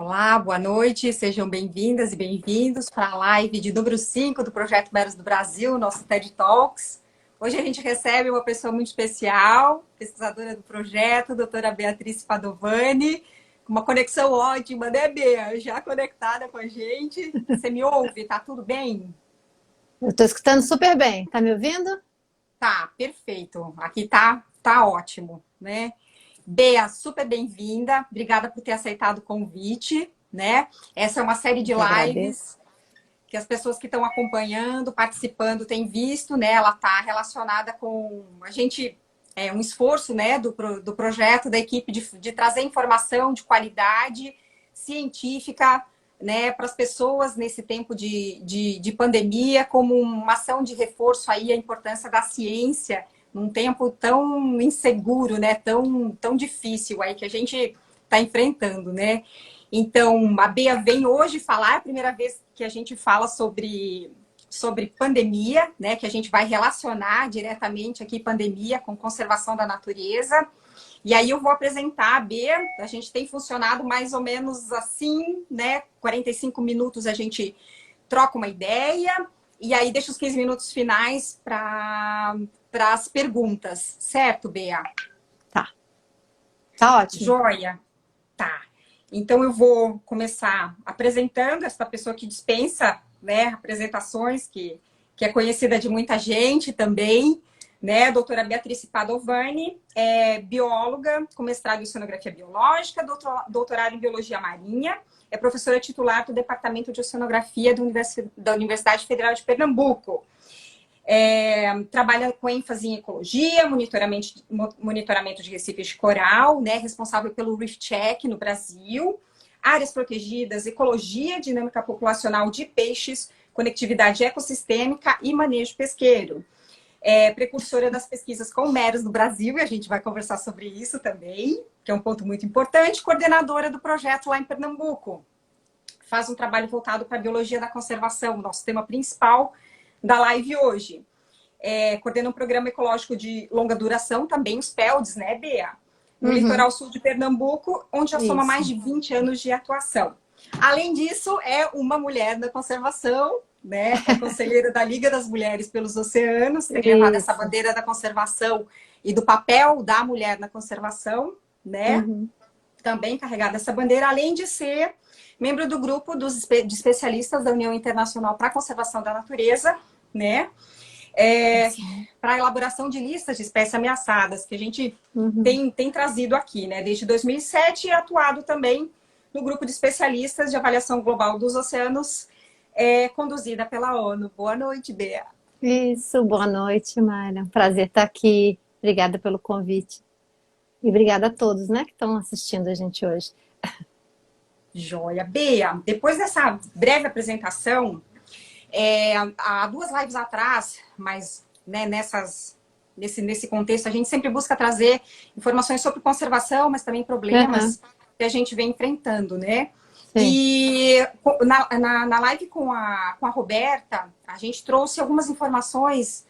Olá, boa noite, sejam bem-vindas e bem-vindos para a live de número 5 do Projeto Meros do Brasil, nosso TED Talks. Hoje a gente recebe uma pessoa muito especial, pesquisadora do projeto, doutora Beatriz Padovani, com uma conexão ótima, né, Bea? Já conectada com a gente. Você me ouve? Tá tudo bem? Eu estou escutando super bem. Tá me ouvindo? Tá, perfeito. Aqui tá ótimo, né? Bea, super bem-vinda. Obrigada por ter aceitado o convite, né? Essa é uma série Eu de que agradeço. lives que as pessoas que estão acompanhando, participando, têm visto, né? Ela está relacionada com a gente, um esforço, né, do projeto, da equipe de trazer informação de qualidade científica, né, para as pessoas nesse tempo de pandemia, como uma ação de reforço aí à importância da ciência num tempo tão inseguro, né, tão difícil aí que a gente está enfrentando, né? Então, a Bea vem hoje falar, é a primeira vez que a gente fala sobre pandemia, né? Que a gente vai relacionar diretamente aqui pandemia com conservação da natureza. E aí eu vou apresentar a Bea, a gente tem funcionado mais ou menos assim, né? 45 minutos a gente troca uma ideia, e aí deixa os 15 minutos finais para as perguntas, certo, Bea? Tá. Tá ótimo. Joia? Tá. Então eu vou começar apresentando essa pessoa que dispensa, né, apresentações, que é conhecida de muita gente também, né? A doutora Beatriz Padovani é bióloga com mestrado em oceanografia biológica, doutorado em biologia marinha, é professora titular do Departamento de Oceanografia da Universidade Federal de Pernambuco. Trabalha com ênfase em ecologia, monitoramento de recifes de coral, né, responsável pelo Reef Check no Brasil, áreas protegidas, ecologia, dinâmica populacional de peixes, conectividade ecossistêmica e manejo pesqueiro. Precursora das pesquisas com meros no Brasil, e a gente vai conversar sobre isso também, que é um ponto muito importante, coordenadora do projeto lá em Pernambuco. Faz um trabalho voltado para a biologia da conservação, nosso tema principal da live hoje. Coordena um programa ecológico de longa duração, também os PELDs, né, Bea? No litoral sul de Pernambuco, onde já soma mais Isso. de 20 anos de atuação. Além disso, é uma mulher da conservação, né? É conselheira da Liga das Mulheres pelos Oceanos, tem levado essa Isso. bandeira da conservação e do papel da mulher na conservação, né? Uhum. Também carregada essa bandeira, além de ser membro do grupo de especialistas da União Internacional para a Conservação da Natureza, né? Sim. Para a elaboração de listas de espécies ameaçadas, que a gente Uhum. tem trazido aqui, né? Desde 2007 e atuado também no grupo de especialistas de avaliação global dos oceanos, conduzida pela ONU. Boa noite, Bea. Isso. Boa noite, Mayra. Prazer estar aqui. Obrigada pelo convite. E obrigada a todos, né, que estão assistindo a gente hoje. Joia. Bea, depois dessa breve apresentação, há 2 lives atrás, mas né, nesse contexto, a gente sempre busca trazer informações sobre conservação, mas também Aham. problemas que a gente vem enfrentando, né? Sim. E na live com a Roberta, a gente trouxe algumas informações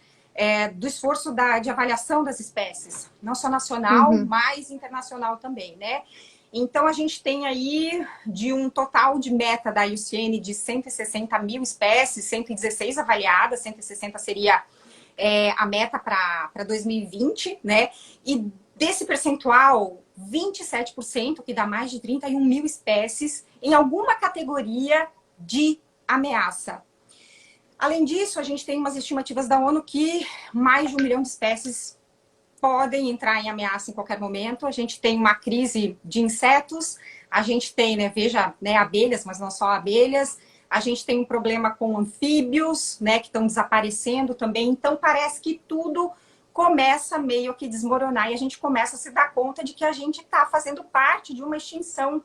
do esforço de avaliação das espécies, não só nacional, Uhum. mas internacional também, né? Então, a gente tem aí, de um total de meta da IUCN de 160 mil espécies, 116 avaliadas, 160 seria a meta para 2020, né? E desse percentual, 27%, que dá mais de 31 mil espécies, em alguma categoria de ameaça. Além disso, a gente tem umas estimativas da ONU que mais de 1 milhão de espécies podem entrar em ameaça em qualquer momento. A gente tem uma crise de insetos, a gente tem, né, veja, né, abelhas, mas não só abelhas. A gente tem um problema com anfíbios, né, que estão desaparecendo também. Então, parece que tudo começa meio que desmoronar e a gente começa a se dar conta de que a gente está fazendo parte de uma extinção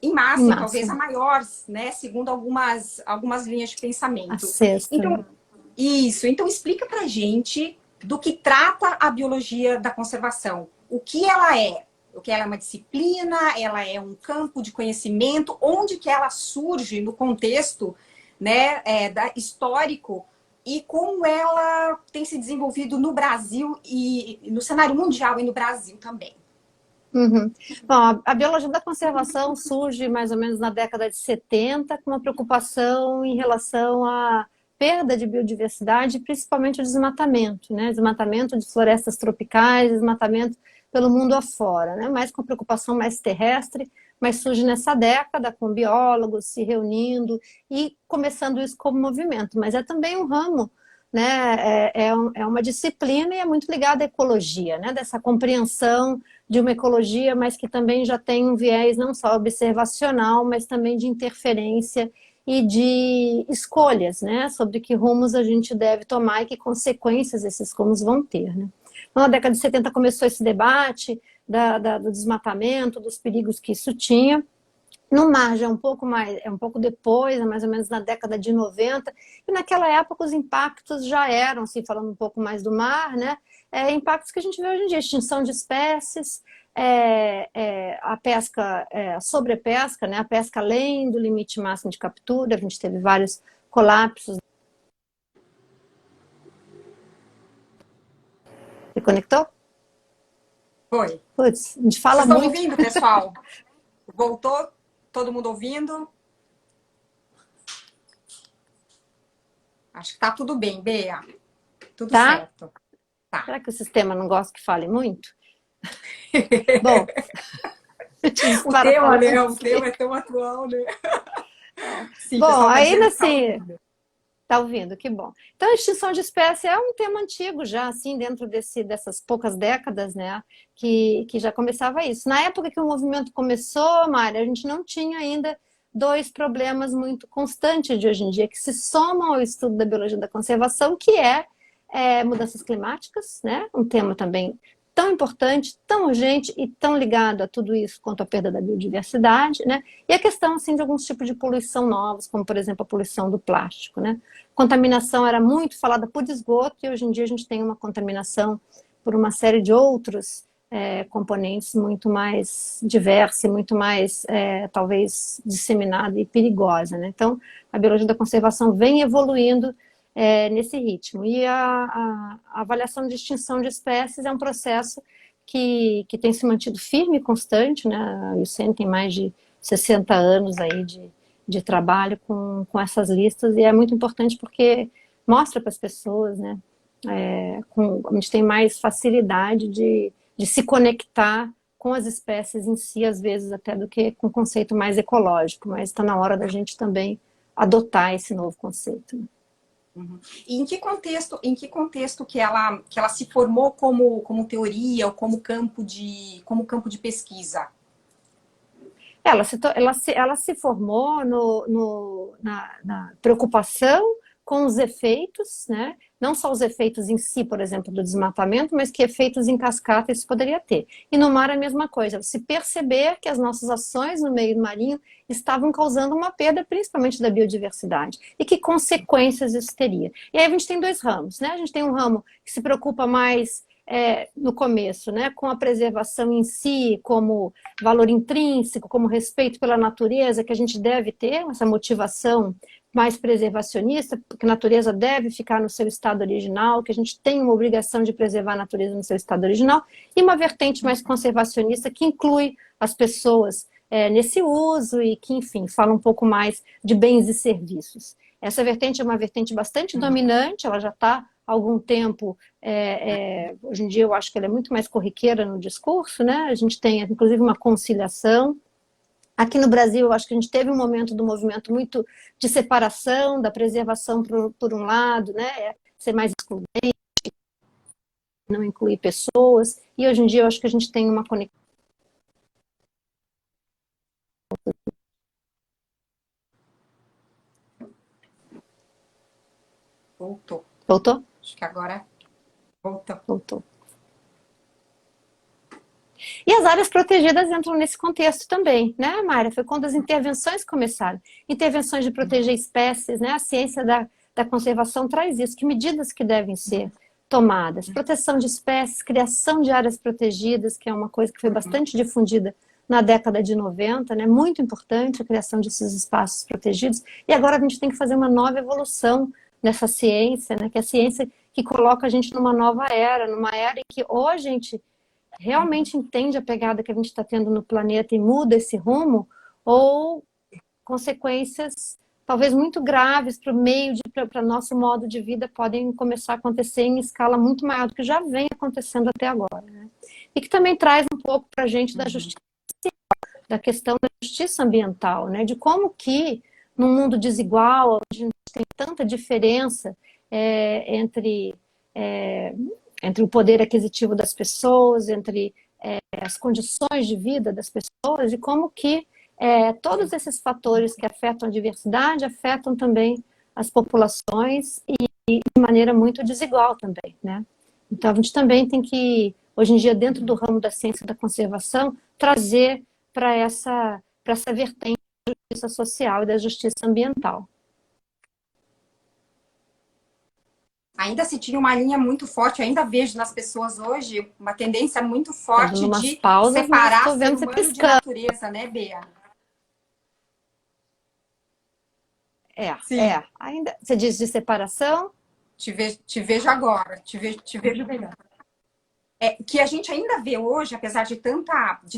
em massa, e talvez Massa. a maior, né, segundo algumas linhas de A pensamento. sexta, né? Então, isso. Então, explica pra gente do que trata a biologia da conservação. O que ela é? O que ela é uma disciplina? Ela é um campo de conhecimento? Onde que ela surge no contexto, né, histórico? E como ela tem se desenvolvido no Brasil e no cenário mundial e no Brasil também. Uhum. Bom, a biologia da conservação surge mais ou menos na década de 70, com uma preocupação em relação à perda de biodiversidade, principalmente o desmatamento, né? Desmatamento de florestas tropicais, desmatamento pelo mundo afora, né? Mais com preocupação mais terrestre, mas surge nessa década com biólogos se reunindo e começando isso como movimento. Mas é também um ramo, né? É uma disciplina e é muito ligada à ecologia, né? Dessa compreensão de uma ecologia, mas que também já tem um viés não só observacional, mas também de interferência e de escolhas, né, sobre que rumos a gente deve tomar e que consequências esses rumos vão ter, né. Então, na década de 70 começou esse debate do desmatamento, dos perigos que isso tinha. No mar já é um pouco depois, mais ou menos na década de 90, e naquela época os impactos já eram, assim, falando um pouco mais do mar, né? Impactos que a gente vê hoje em dia, extinção de espécies, a pesca, a sobrepesca, né? A pesca além do limite máximo de captura, a gente teve vários colapsos. Se conectou? Foi. Putz, a gente Vocês fala estão muito. ouvindo, pessoal? Voltou? Todo mundo ouvindo? Acho que tá tudo bem, Bea. Tudo Tá? certo. Tá. Será que o sistema não gosta que fale muito? Bom, O tema, né? O assim. tema é tão atual, né? Sim, o Bom, pessoal tá aí dizendo que tá assim, ouvindo. tá ouvindo, que bom. Então, a extinção de espécie é um tema antigo já, assim, dentro dessas poucas décadas, né, que já começava isso. Na época que o movimento começou, Mária, a gente não tinha ainda dois problemas muito constantes de hoje em dia, que se somam ao estudo da biologia da conservação, que é mudanças climáticas, né, um tema também tão importante, tão urgente e tão ligado a tudo isso quanto a perda da biodiversidade, né, e a questão, assim, de alguns tipos de poluição novos, como, por exemplo, a poluição do plástico, né. Contaminação era muito falada por esgoto e hoje em dia a gente tem uma contaminação por uma série de outros componentes muito mais diversa e muito mais, talvez, disseminada e perigosa, né? Então, a biologia da conservação vem evoluindo nesse ritmo. E a avaliação de extinção de espécies é um processo que tem se mantido firme e constante, né? O IUCN tem mais de 60 anos aí de trabalho com essas listas, e é muito importante porque mostra para as pessoas, né? A gente tem mais facilidade de se conectar com as espécies em si, às vezes até do que com o conceito mais ecológico, mas está na hora da gente também adotar esse novo conceito. Né? Uhum. E em que contexto que ela se formou como teoria ou como campo de pesquisa? Ela se formou na preocupação com os efeitos, né? Não só os efeitos em si, por exemplo, do desmatamento, mas que efeitos em cascata isso poderia ter. E no mar é a mesma coisa, se perceber que as nossas ações no meio marinho estavam causando uma perda, principalmente da biodiversidade, e que consequências isso teria. E aí a gente tem dois ramos, né? A gente tem um ramo que se preocupa mais no começo, né, com a preservação em si, como valor intrínseco, como respeito pela natureza, que a gente deve ter, essa motivação mais preservacionista, porque a natureza deve ficar no seu estado original, que a gente tem uma obrigação de preservar a natureza no seu estado original, e uma vertente mais conservacionista, que inclui as pessoas nesse uso e que, enfim, fala um pouco mais de bens e serviços. Essa vertente é uma vertente bastante dominante, ela já está há algum tempo, hoje em dia eu acho que ela é muito mais corriqueira no discurso, né? A gente tem, inclusive, uma conciliação. Aqui no Brasil, eu acho que a gente teve um momento do movimento muito de separação, da preservação por um lado, né? Ser mais excludente, não incluir pessoas, e hoje em dia eu acho que a gente tem uma conexão. Voltou. Voltou? Acho que agora voltou. Voltou. E as áreas protegidas entram nesse contexto também, né, Mayra? Foi quando as intervenções começaram. Intervenções de proteger espécies, né? A ciência da conservação traz isso. Que medidas que devem ser tomadas? Proteção de espécies, criação de áreas protegidas, que é uma coisa que foi bastante difundida na década de 90, né? Muito importante a criação desses espaços protegidos. E agora a gente tem que fazer uma nova evolução nessa ciência, né? Que é a ciência que coloca a gente numa nova era, numa era em que ou a gente realmente entende a pegada que a gente está tendo no planeta e muda esse rumo, ou consequências talvez muito graves para o meio, para nosso modo de vida, podem começar a acontecer em escala muito maior do que já vem acontecendo até agora. Né? E que também traz um pouco para a gente da justiça, da questão da justiça ambiental, né? De como que, num mundo desigual, onde a gente tem tanta diferença entre o poder aquisitivo das pessoas, entre as condições de vida das pessoas, e como que todos esses fatores que afetam a diversidade afetam também as populações e de maneira muito desigual também, né? Então a gente também tem que, hoje em dia, dentro do ramo da ciência da conservação, trazer para essa vertente da justiça social e da justiça ambiental. Ainda se tinha uma linha muito forte, eu ainda vejo nas pessoas hoje uma tendência muito forte de pausas, separar ser humano de natureza, né, Bea? Ainda, você diz de separação? Te vejo agora, te vejo melhor. Que a gente ainda vê hoje, apesar de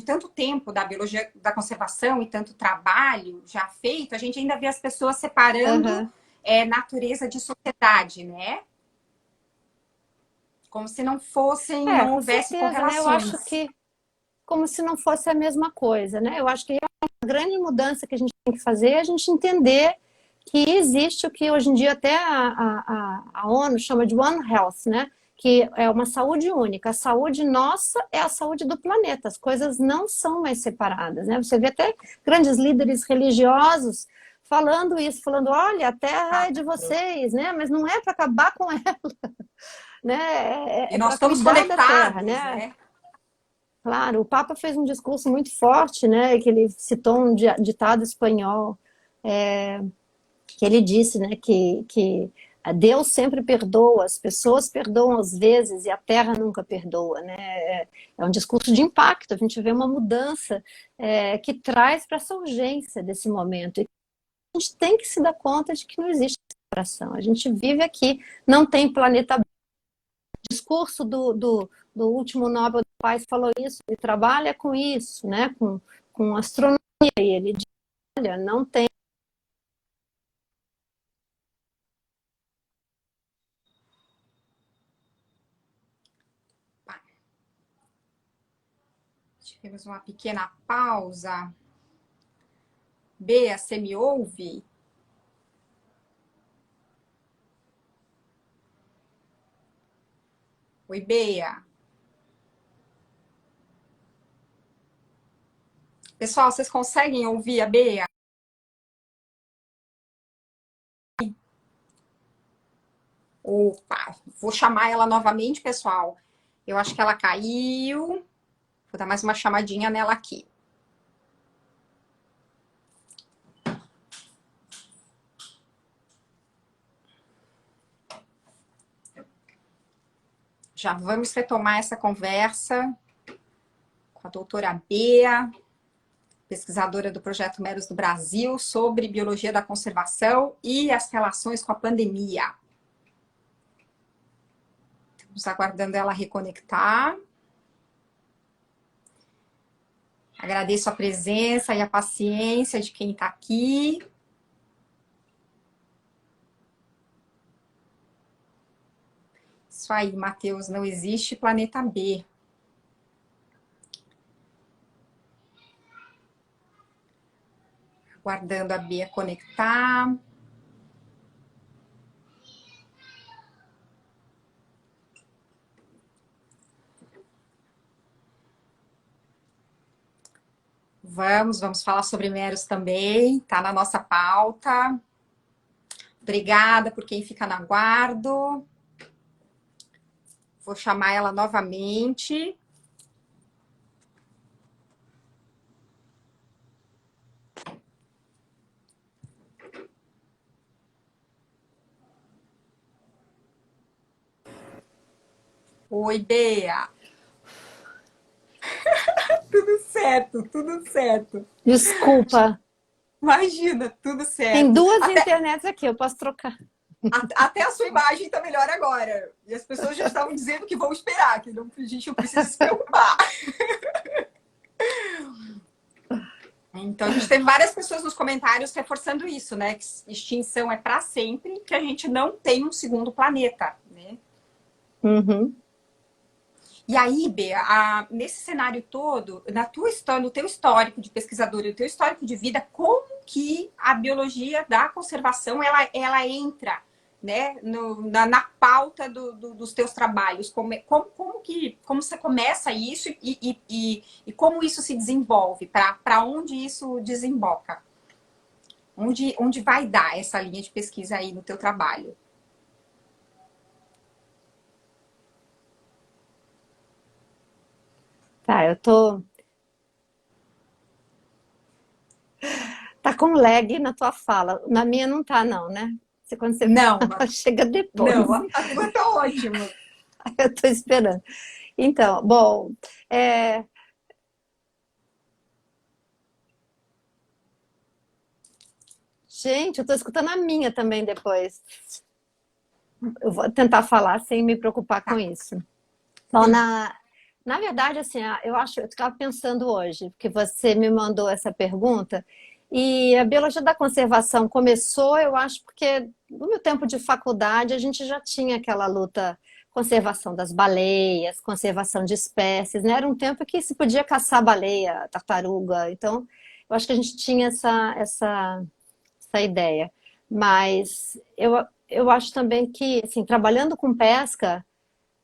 tanto tempo da biologia da conservação e tanto trabalho já feito, a gente ainda vê as pessoas separando natureza de sociedade, né? Como se não fossem, não houvesse correlações. Né? Eu acho que como se não fosse a mesma coisa, né? Eu acho que a grande mudança que a gente tem que fazer é a gente entender que existe o que hoje em dia até a ONU chama de One Health, né? Que é uma saúde única. A saúde nossa é a saúde do planeta. As coisas não são mais separadas, né? Você vê até grandes líderes religiosos falando isso, falando, olha, a terra é de vocês, né? Mas não é para acabar com ela, né? E nós estamos conectados da terra, né? Claro, o Papa fez um discurso muito forte, né? Que ele citou um ditado espanhol, que ele disse, né? Que Deus sempre perdoa, as pessoas perdoam às vezes e a terra nunca perdoa, né? É um discurso de impacto, a gente vê uma mudança que traz para essa urgência desse momento. E a gente tem que se dar conta de que não existe separação. A gente vive aqui, não tem planeta B. O discurso do último Nobel da Paz falou isso, ele trabalha com isso, né? Com astronomia, e ele diz, olha, não tem. Tivemos uma pequena pausa. Bea, você me ouve? Oi, Bea. Pessoal, vocês conseguem ouvir a Bea? Opa, vou chamar ela novamente, pessoal. Eu acho que ela caiu. Vou dar mais uma chamadinha nela aqui. Já vamos retomar essa conversa com a doutora Bea, pesquisadora do Projeto Meros do Brasil, sobre biologia da conservação e as relações com a pandemia. Estamos aguardando ela reconectar. Agradeço a presença e a paciência de quem está aqui. Isso aí, Matheus, não existe planeta B. Aguardando a Bia conectar. Vamos falar sobre meros também, tá na nossa pauta. Obrigada por quem fica no aguardo. Vou chamar ela novamente. Oi, Bea. Tudo certo, tudo certo. Desculpa. Imagina, tudo certo. Tem duas internets aqui, eu posso trocar. Até a sua imagem está melhor agora. E as pessoas já estavam dizendo que vão esperar, que não, a gente não precisa se preocupar. Então, a gente teve várias pessoas nos comentários reforçando isso, né? Que extinção é para sempre, que a gente não tem um segundo planeta, né? Uhum. E aí, Bea, nesse cenário todo, na tua história, no teu histórico de pesquisadora, no teu histórico de vida, como que a biologia da conservação ela entra, né, na pauta dos teus trabalhos? Como você começa isso e como isso se desenvolve? Para onde isso desemboca? Onde vai dar essa linha de pesquisa aí no teu trabalho? Tá, eu tô. Tá com lag na tua fala. Na minha não tá, não, né? Quando você Não, fala, chega depois. não, a tua tá ótima. Eu tô esperando. Então, bom, é, gente, eu tô escutando a minha também depois. Eu vou tentar falar sem me preocupar com isso. Bom, na verdade, assim, eu acho, eu estava pensando hoje, porque você me mandou essa pergunta, e a biologia da conservação começou, eu acho, porque no meu tempo de faculdade a gente já tinha aquela luta conservação das baleias, conservação de espécies, né? Era um tempo que se podia caçar baleia, tartaruga, então eu acho que a gente tinha essa ideia. Mas eu acho também que, assim, trabalhando com pesca,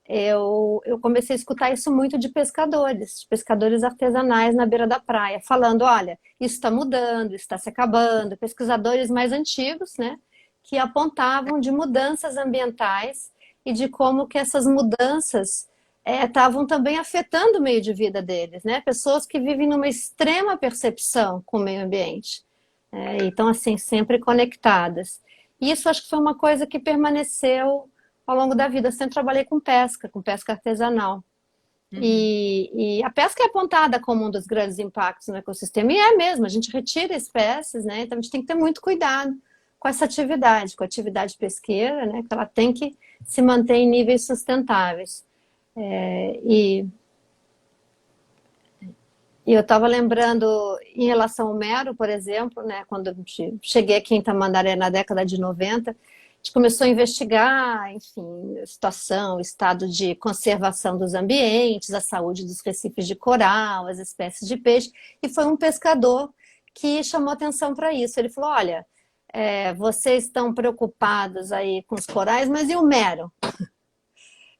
eu comecei a escutar isso muito de pescadores artesanais na beira da praia, falando, olha, isso está mudando, isso está se acabando. Pesquisadores mais antigos, né, que apontavam de mudanças ambientais e de como que essas mudanças estavam também afetando o meio de vida deles, né? Pessoas que vivem numa extrema percepção com o meio ambiente, e estão assim sempre conectadas. E isso acho que foi uma coisa que permaneceu ao longo da vida. Eu sempre trabalhei com pesca artesanal. Uhum. E a pesca é apontada como um dos grandes impactos no ecossistema, e é mesmo, a gente retira espécies, né? Então a gente tem que ter muito cuidado com essa atividade, com a atividade pesqueira, né? Que ela tem que se manter em níveis sustentáveis. E eu estava lembrando, em relação ao mero, por exemplo, né, quando eu cheguei aqui em Tamandaré na década de 90, a gente começou a investigar, enfim, a situação, o estado de conservação dos ambientes, a saúde dos recifes de coral, as espécies de peixe, e foi um pescador que chamou atenção para isso. Ele falou, olha, vocês estão preocupados aí com os corais, mas e o mero?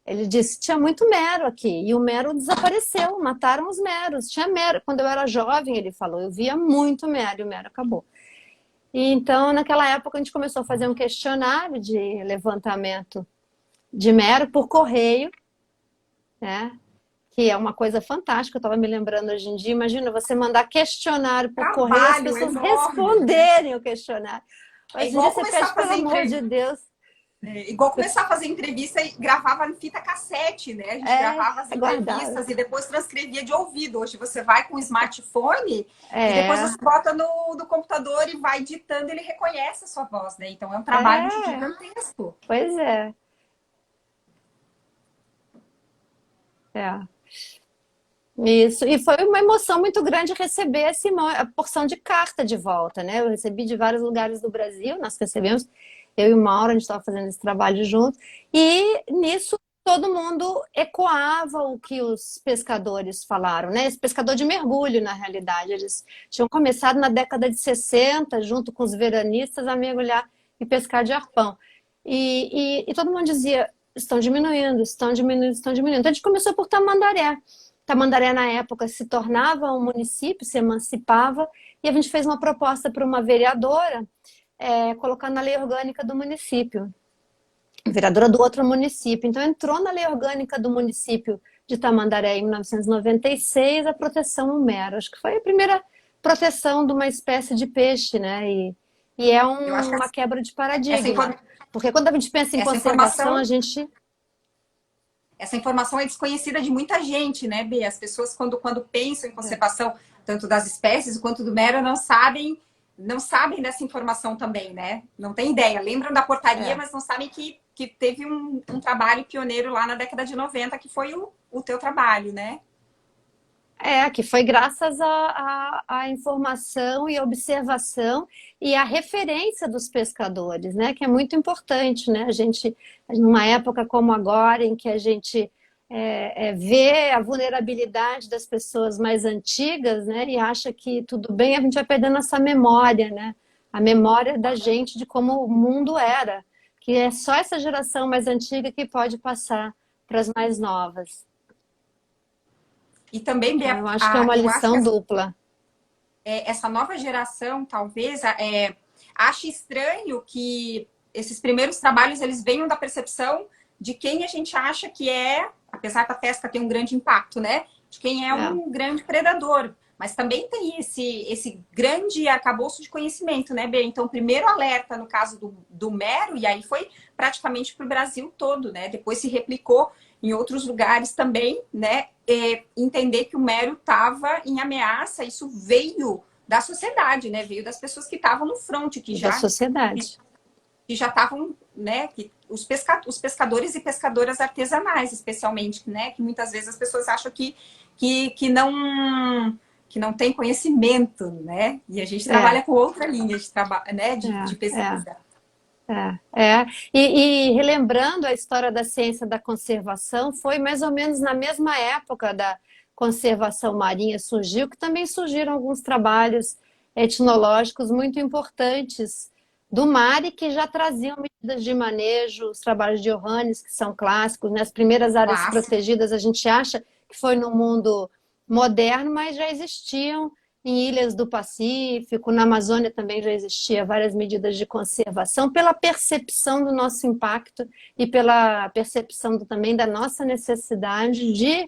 Ele disse, tinha muito mero aqui, e o mero desapareceu, mataram os meros. Tinha mero, quando eu era jovem, ele falou, eu via muito mero, e o mero acabou. E então, naquela época, a gente começou a fazer um questionário de levantamento de mero por correio, né? Que é uma coisa fantástica, eu estava me lembrando hoje em dia. Imagina você mandar questionário por correio e as Trabalho pessoas enorme. responderem o questionário. É Hoje em dia igual você começar pede, a pelo fazer amor de entrevista. Deus. Igual começar a fazer entrevista e gravava em fita cassete, né? A gente gravava as Guardado. entrevistas e depois transcrevia de ouvido. Hoje você vai com o smartphone e depois É, você bota no computador e vai ditando, ele reconhece a sua voz, né? Então é um trabalho é, gigantesco. pois é. É. Isso, e foi uma emoção muito grande receber a porção de carta de volta, né? Eu recebi de vários lugares do Brasil, nós recebemos, eu e o Mauro, a gente estava fazendo esse trabalho junto, e nisso todo mundo ecoava o que os pescadores falaram, né? Esse pescador de mergulho, na realidade, eles tinham começado na década de 60, junto com os veranistas, a mergulhar e pescar de arpão. E todo mundo dizia, estão diminuindo, estão diminuindo, estão diminuindo. Então a gente começou por Tamandaré. Tamandaré, na época, se tornava um município, se emancipava, e a gente fez uma proposta para uma vereadora, colocando na lei orgânica do município, vereadora do outro município. Então, entrou na lei orgânica do município de Tamandaré, em 1996, a proteção ao mero. Acho que foi a primeira proteção de uma espécie de peixe, né? E é Eu acho que uma quebra de essa, paradigma, porque quando a gente pensa em essa conservação, a informação gente... essa informação é desconhecida de muita gente, né, Bia? As pessoas, quando pensam em conservação, tanto das espécies quanto do mero, não sabem não sabem dessa informação também, né? Não tem ideia. Lembram da portaria, É. mas não sabem que teve um trabalho pioneiro lá na década de 90, que foi o teu trabalho, né? Que foi graças à informação e observação e à referência dos pescadores, né? Que é muito importante, né? A gente, numa época como agora, em que a gente vê a vulnerabilidade das pessoas mais antigas, né? E acha que tudo bem, a gente vai perdendo essa memória, né? A memória da gente de como o mundo era, que é só essa geração mais antiga que pode passar para as mais novas. E também, Então, Bea, eu acho que é uma eu acho que lição dupla. essa nova geração, talvez, ache estranho que esses primeiros trabalhos eles venham da percepção de quem a gente acha que é, apesar da pesca ter um grande impacto, né? De quem é É. um grande predador. Mas também tem esse grande arcabouço de conhecimento, né, Bê? Então, primeiro alerta no caso do mero, e aí foi praticamente para o Brasil todo, né? Depois se replicou em outros lugares também, né? Entender que o mero estava em ameaça, isso veio da sociedade, né? Veio das pessoas que estavam no fronte, Da sociedade. que já estavam, né? Os pescadores e pescadoras artesanais, especialmente, né? Que muitas vezes as pessoas acham que não tem conhecimento, né? E a gente É, trabalha com outra linha de trabalho, né? De é, pesquisa. é. E relembrando a história da ciência da conservação, foi mais ou menos na mesma época da conservação marinha surgiu, que também surgiram alguns trabalhos etnológicos muito importantes do mar e que já traziam medidas de manejo, os trabalhos de Johannes, que são clássicos, né? As primeiras áreas Clássico. protegidas a gente acha que foi no mundo moderno, mas já existiam em ilhas do Pacífico, na Amazônia também já existia várias medidas de conservação, pela percepção do nosso impacto e pela percepção também da nossa necessidade de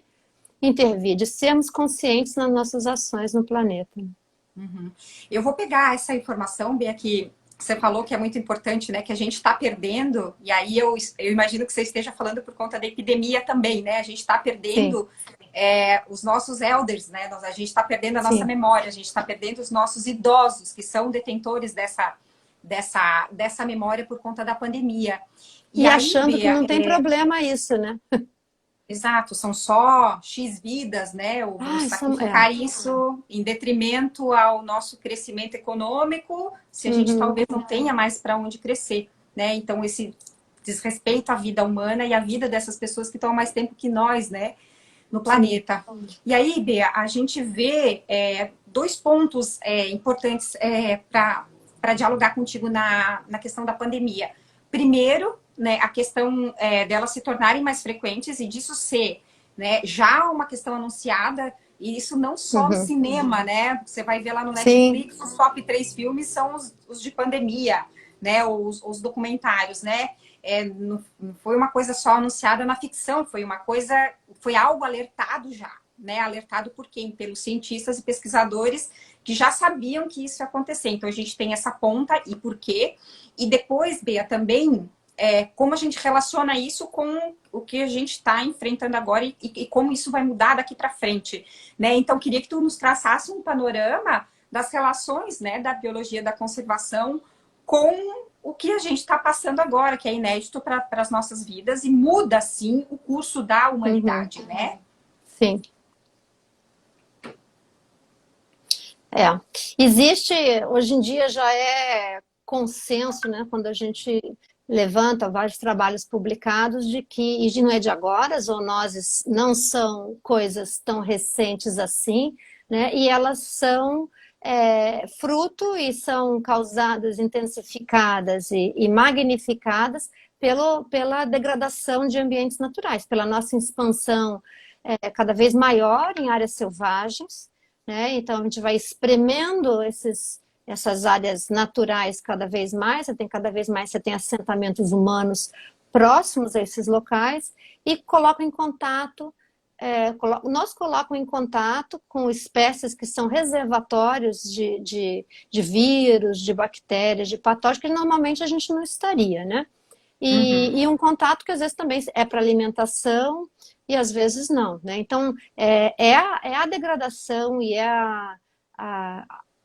intervir, de sermos conscientes nas nossas ações no planeta. Uhum. Eu vou pegar essa informação, Bia, que você falou que é muito importante, né? Que a gente está perdendo, e aí eu imagino que você esteja falando por conta da epidemia também, né? A gente está Sim, perdendo os nossos elders, né? A gente está perdendo a nossa sim. memória, a gente está perdendo os nossos idosos, que são detentores dessa memória por conta da pandemia. E E aí, achando que Bia, não tem problema isso, né? exato, são só X vidas, né? Ou vamos sacrificar isso em detrimento ao nosso crescimento econômico, se a gente Uhum, talvez não tenha mais para onde crescer, né? Então, esse desrespeito à vida humana e à vida dessas pessoas que estão há mais tempo que nós, né? No sim. planeta. E aí, Bea, a gente vê dois pontos importantes para dialogar contigo na questão da pandemia. Primeiro, né, a questão delas se tornarem mais frequentes e disso ser, né, já uma questão anunciada, e isso não só no Uhum. cinema, né? Você vai ver lá no Sim, Netflix, os top 3 filmes são os de pandemia, né? Os documentários, né? Não foi uma coisa só anunciada na ficção, foi algo alertado já, né? Alertado por quem? Pelos cientistas e pesquisadores que já sabiam que isso ia acontecer. Então a gente tem essa ponta e por quê. E depois, Bea, também como a gente relaciona isso com o que a gente está enfrentando agora e como isso vai mudar daqui para frente, né? Então queria que tu nos traçasse um panorama das relações, né, da biologia da conservação com o que a gente está passando agora, que é inédito para as nossas vidas e muda, sim, o curso da uhum, humanidade, né? sim. É. Existe, hoje em dia já é consenso, né, quando a gente levanta vários trabalhos publicados de que, e não é de agora, as zoonoses não são coisas tão recentes assim, né, e elas são fruto e são causadas, intensificadas e magnificadas pela degradação de ambientes naturais, pela nossa expansão cada vez maior em áreas selvagens, né? Então a gente vai espremendo essas áreas naturais cada vez mais, você tem assentamentos humanos próximos a esses locais e colocam em contato, nos colocam em contato com espécies que são reservatórios de vírus, de bactérias, de patógenos, que normalmente a gente não estaria, né? Uhum. E um contato que às vezes também é para alimentação e às vezes não, né? Então, é a degradação e a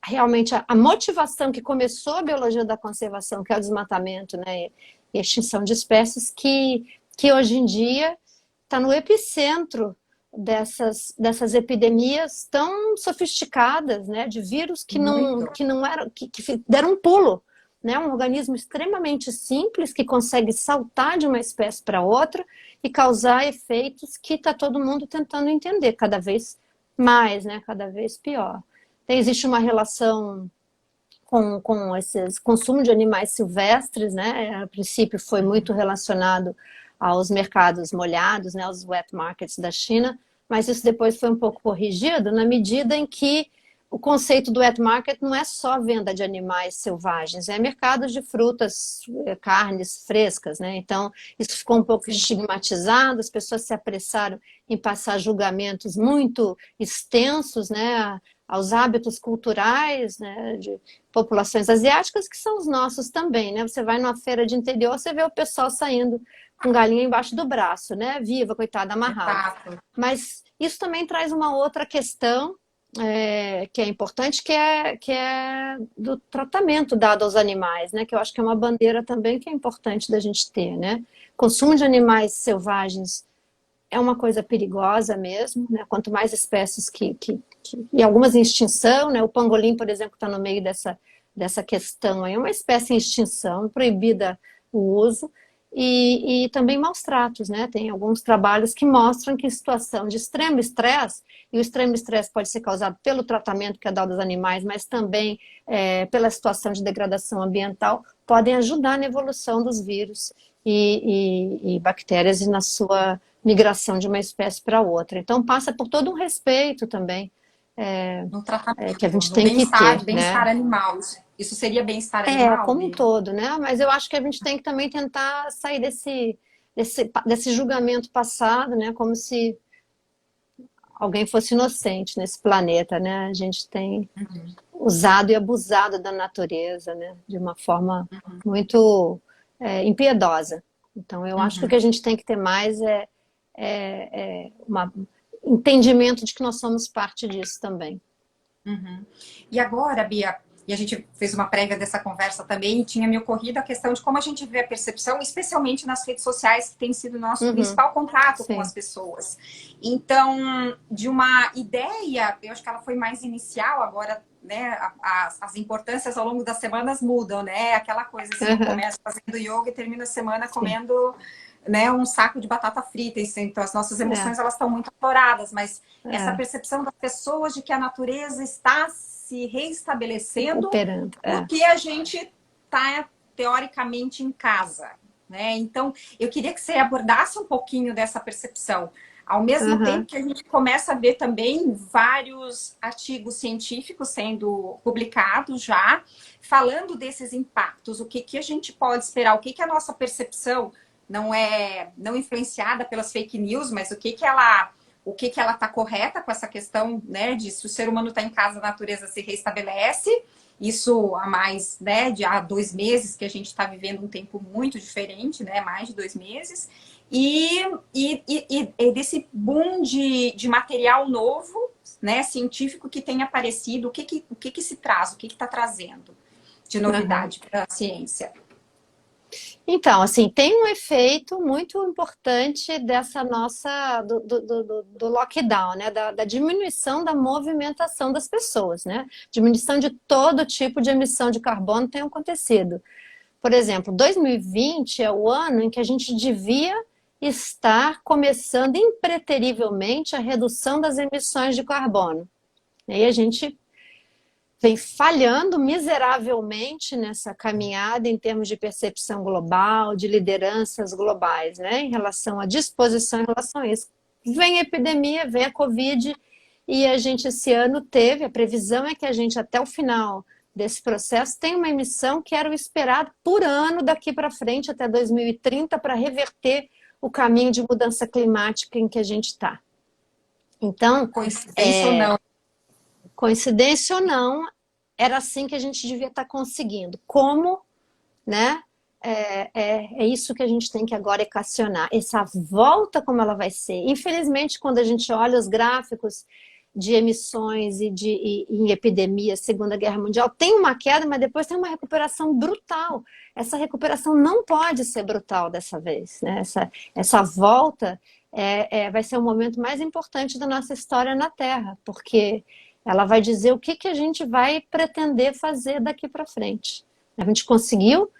realmente a motivação que começou a biologia da conservação, que é o desmatamento, né, e a extinção de espécies, que hoje em dia está no epicentro dessas epidemias tão sofisticadas, né, de vírus que não eram, que deram um pulo, né, um organismo extremamente simples que consegue saltar de uma espécie para outra e causar efeitos que está todo mundo tentando entender cada vez mais, né, cada vez pior. Então, existe uma relação com esse consumo de animais silvestres, né? A princípio foi muito relacionado aos mercados molhados, né? Aos wet markets da China, mas isso depois foi um pouco corrigido na medida em que o conceito do wet market não é só venda de animais selvagens, é mercado de frutas, carnes frescas, né? Então, isso ficou um pouco estigmatizado, as pessoas se apressaram em passar julgamentos muito extensos, né? Aos hábitos culturais, né, de populações asiáticas, que são os nossos também, né? Você vai numa feira de interior, você vê o pessoal saindo com galinha embaixo do braço, né? Viva, coitada, amarrada. Exato. Mas isso também traz uma outra questão que é importante, que é do tratamento dado aos animais, né? Que eu acho que é uma bandeira também que é importante da gente ter, né? Consumo de animais selvagens é uma coisa perigosa mesmo, né? Quanto mais espécies e algumas em extinção, né? O pangolim, por exemplo, está no meio dessa questão aí, é uma espécie em extinção, proibida o uso, e também maus tratos, né? Tem alguns trabalhos que mostram que em situação de extremo estresse, e o extremo estresse pode ser causado pelo tratamento que é dado aos animais, mas também pela situação de degradação ambiental, podem ajudar na evolução dos vírus e bactérias e na sua migração de uma espécie para outra. Então passa por todo um respeito também No tratamento, que a gente no tem que ter, bem-estar né? animal. Isso seria bem-estar animal, Como um Bia? todo, né? Mas eu acho que a gente tem que também tentar sair desse julgamento passado, né? Como se alguém fosse inocente nesse planeta, né? A gente tem usado e abusado da natureza, né? De uma forma muito impiedosa. Então, eu acho que o que a gente tem que ter mais um entendimento de que nós somos parte disso também. E agora, Bia, e a gente fez uma prévia dessa conversa também, e tinha me ocorrido a questão de como a gente vê a percepção, especialmente nas redes sociais, que tem sido o nosso principal contato com Sim. as pessoas. Então, de uma ideia, eu acho que ela foi mais inicial, agora, né, as importâncias ao longo das semanas mudam, né? Aquela coisa assim, eu começo fazendo yoga e termino a semana comendo, né, um saco de batata frita. Então, as nossas emoções, elas estão muito afloradas, mas essa percepção das pessoas de que a natureza está se reestabelecendo Operando. porque a gente está, teoricamente, em casa, né? Então, eu queria que você abordasse um pouquinho dessa percepção. Ao mesmo tempo que a gente começa a ver também vários artigos científicos sendo publicados já, falando desses impactos, o que a gente pode esperar, o que a nossa percepção não influenciada pelas fake news, mas o que ela está correta com essa questão, né, de se o ser humano está em casa, a natureza se restabelece. Isso há mais, né, há 2 meses que a gente está vivendo um tempo muito diferente, né, mais de 2 meses. E desse boom de material novo, né, científico que tem aparecido, o que se traz, o que está trazendo de novidade para a ciência? Então, assim, tem um efeito muito importante dessa do lockdown, né? Da diminuição da movimentação das pessoas, né? Diminuição de todo tipo de emissão de carbono tem acontecido. Por exemplo, 2020 é o ano em que a gente devia estar começando impreterivelmente a redução das emissões de carbono. E aí a gente vem falhando miseravelmente nessa caminhada em termos de percepção global, de lideranças globais, né, em relação à disposição em relação a isso. Vem a epidemia, vem a Covid, e a gente esse ano a previsão é que a gente até o final desse processo tem uma emissão que era o esperado por ano daqui para frente, até 2030, para reverter o caminho de mudança climática em que a gente está. Então, coincidência ou não? Coincidência ou não, era assim que a gente devia estar conseguindo. Como, né? É isso que a gente tem que agora equacionar. Essa volta, como ela vai ser. Infelizmente, quando a gente olha os gráficos de emissões e em epidemias, Segunda Guerra Mundial, tem uma queda, mas depois tem uma recuperação brutal. Essa recuperação não pode ser brutal dessa vez, né? Essa volta vai ser o momento mais importante da nossa história na Terra, porque ela vai dizer o que a gente vai pretender fazer daqui para frente. A gente conseguiu,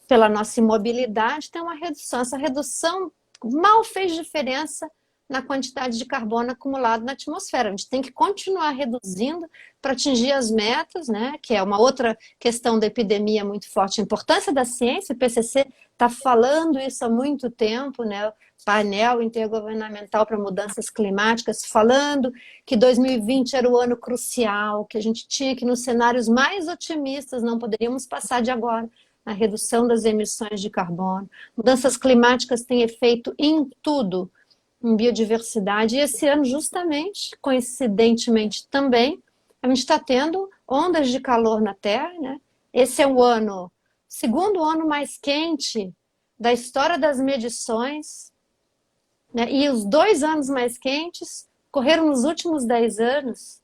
pela nossa imobilidade, ter uma redução. Essa redução mal fez diferença na quantidade de carbono acumulado na atmosfera. A gente tem que continuar reduzindo para atingir as metas, né? Que é uma outra questão da epidemia muito forte. A importância da ciência, o IPCC está falando isso há muito tempo, né? O painel intergovernamental para mudanças climáticas, falando que 2020 era o ano crucial, que a gente tinha que, nos cenários mais otimistas, não poderíamos passar de agora a redução das emissões de carbono. Mudanças climáticas têm efeito em tudo, em biodiversidade, e esse ano, justamente, coincidentemente também, a gente está tendo ondas de calor na Terra, né? Esse é o segundo ano mais quente da história das medições, né? E os 2 anos mais quentes ocorreram nos últimos 10 anos,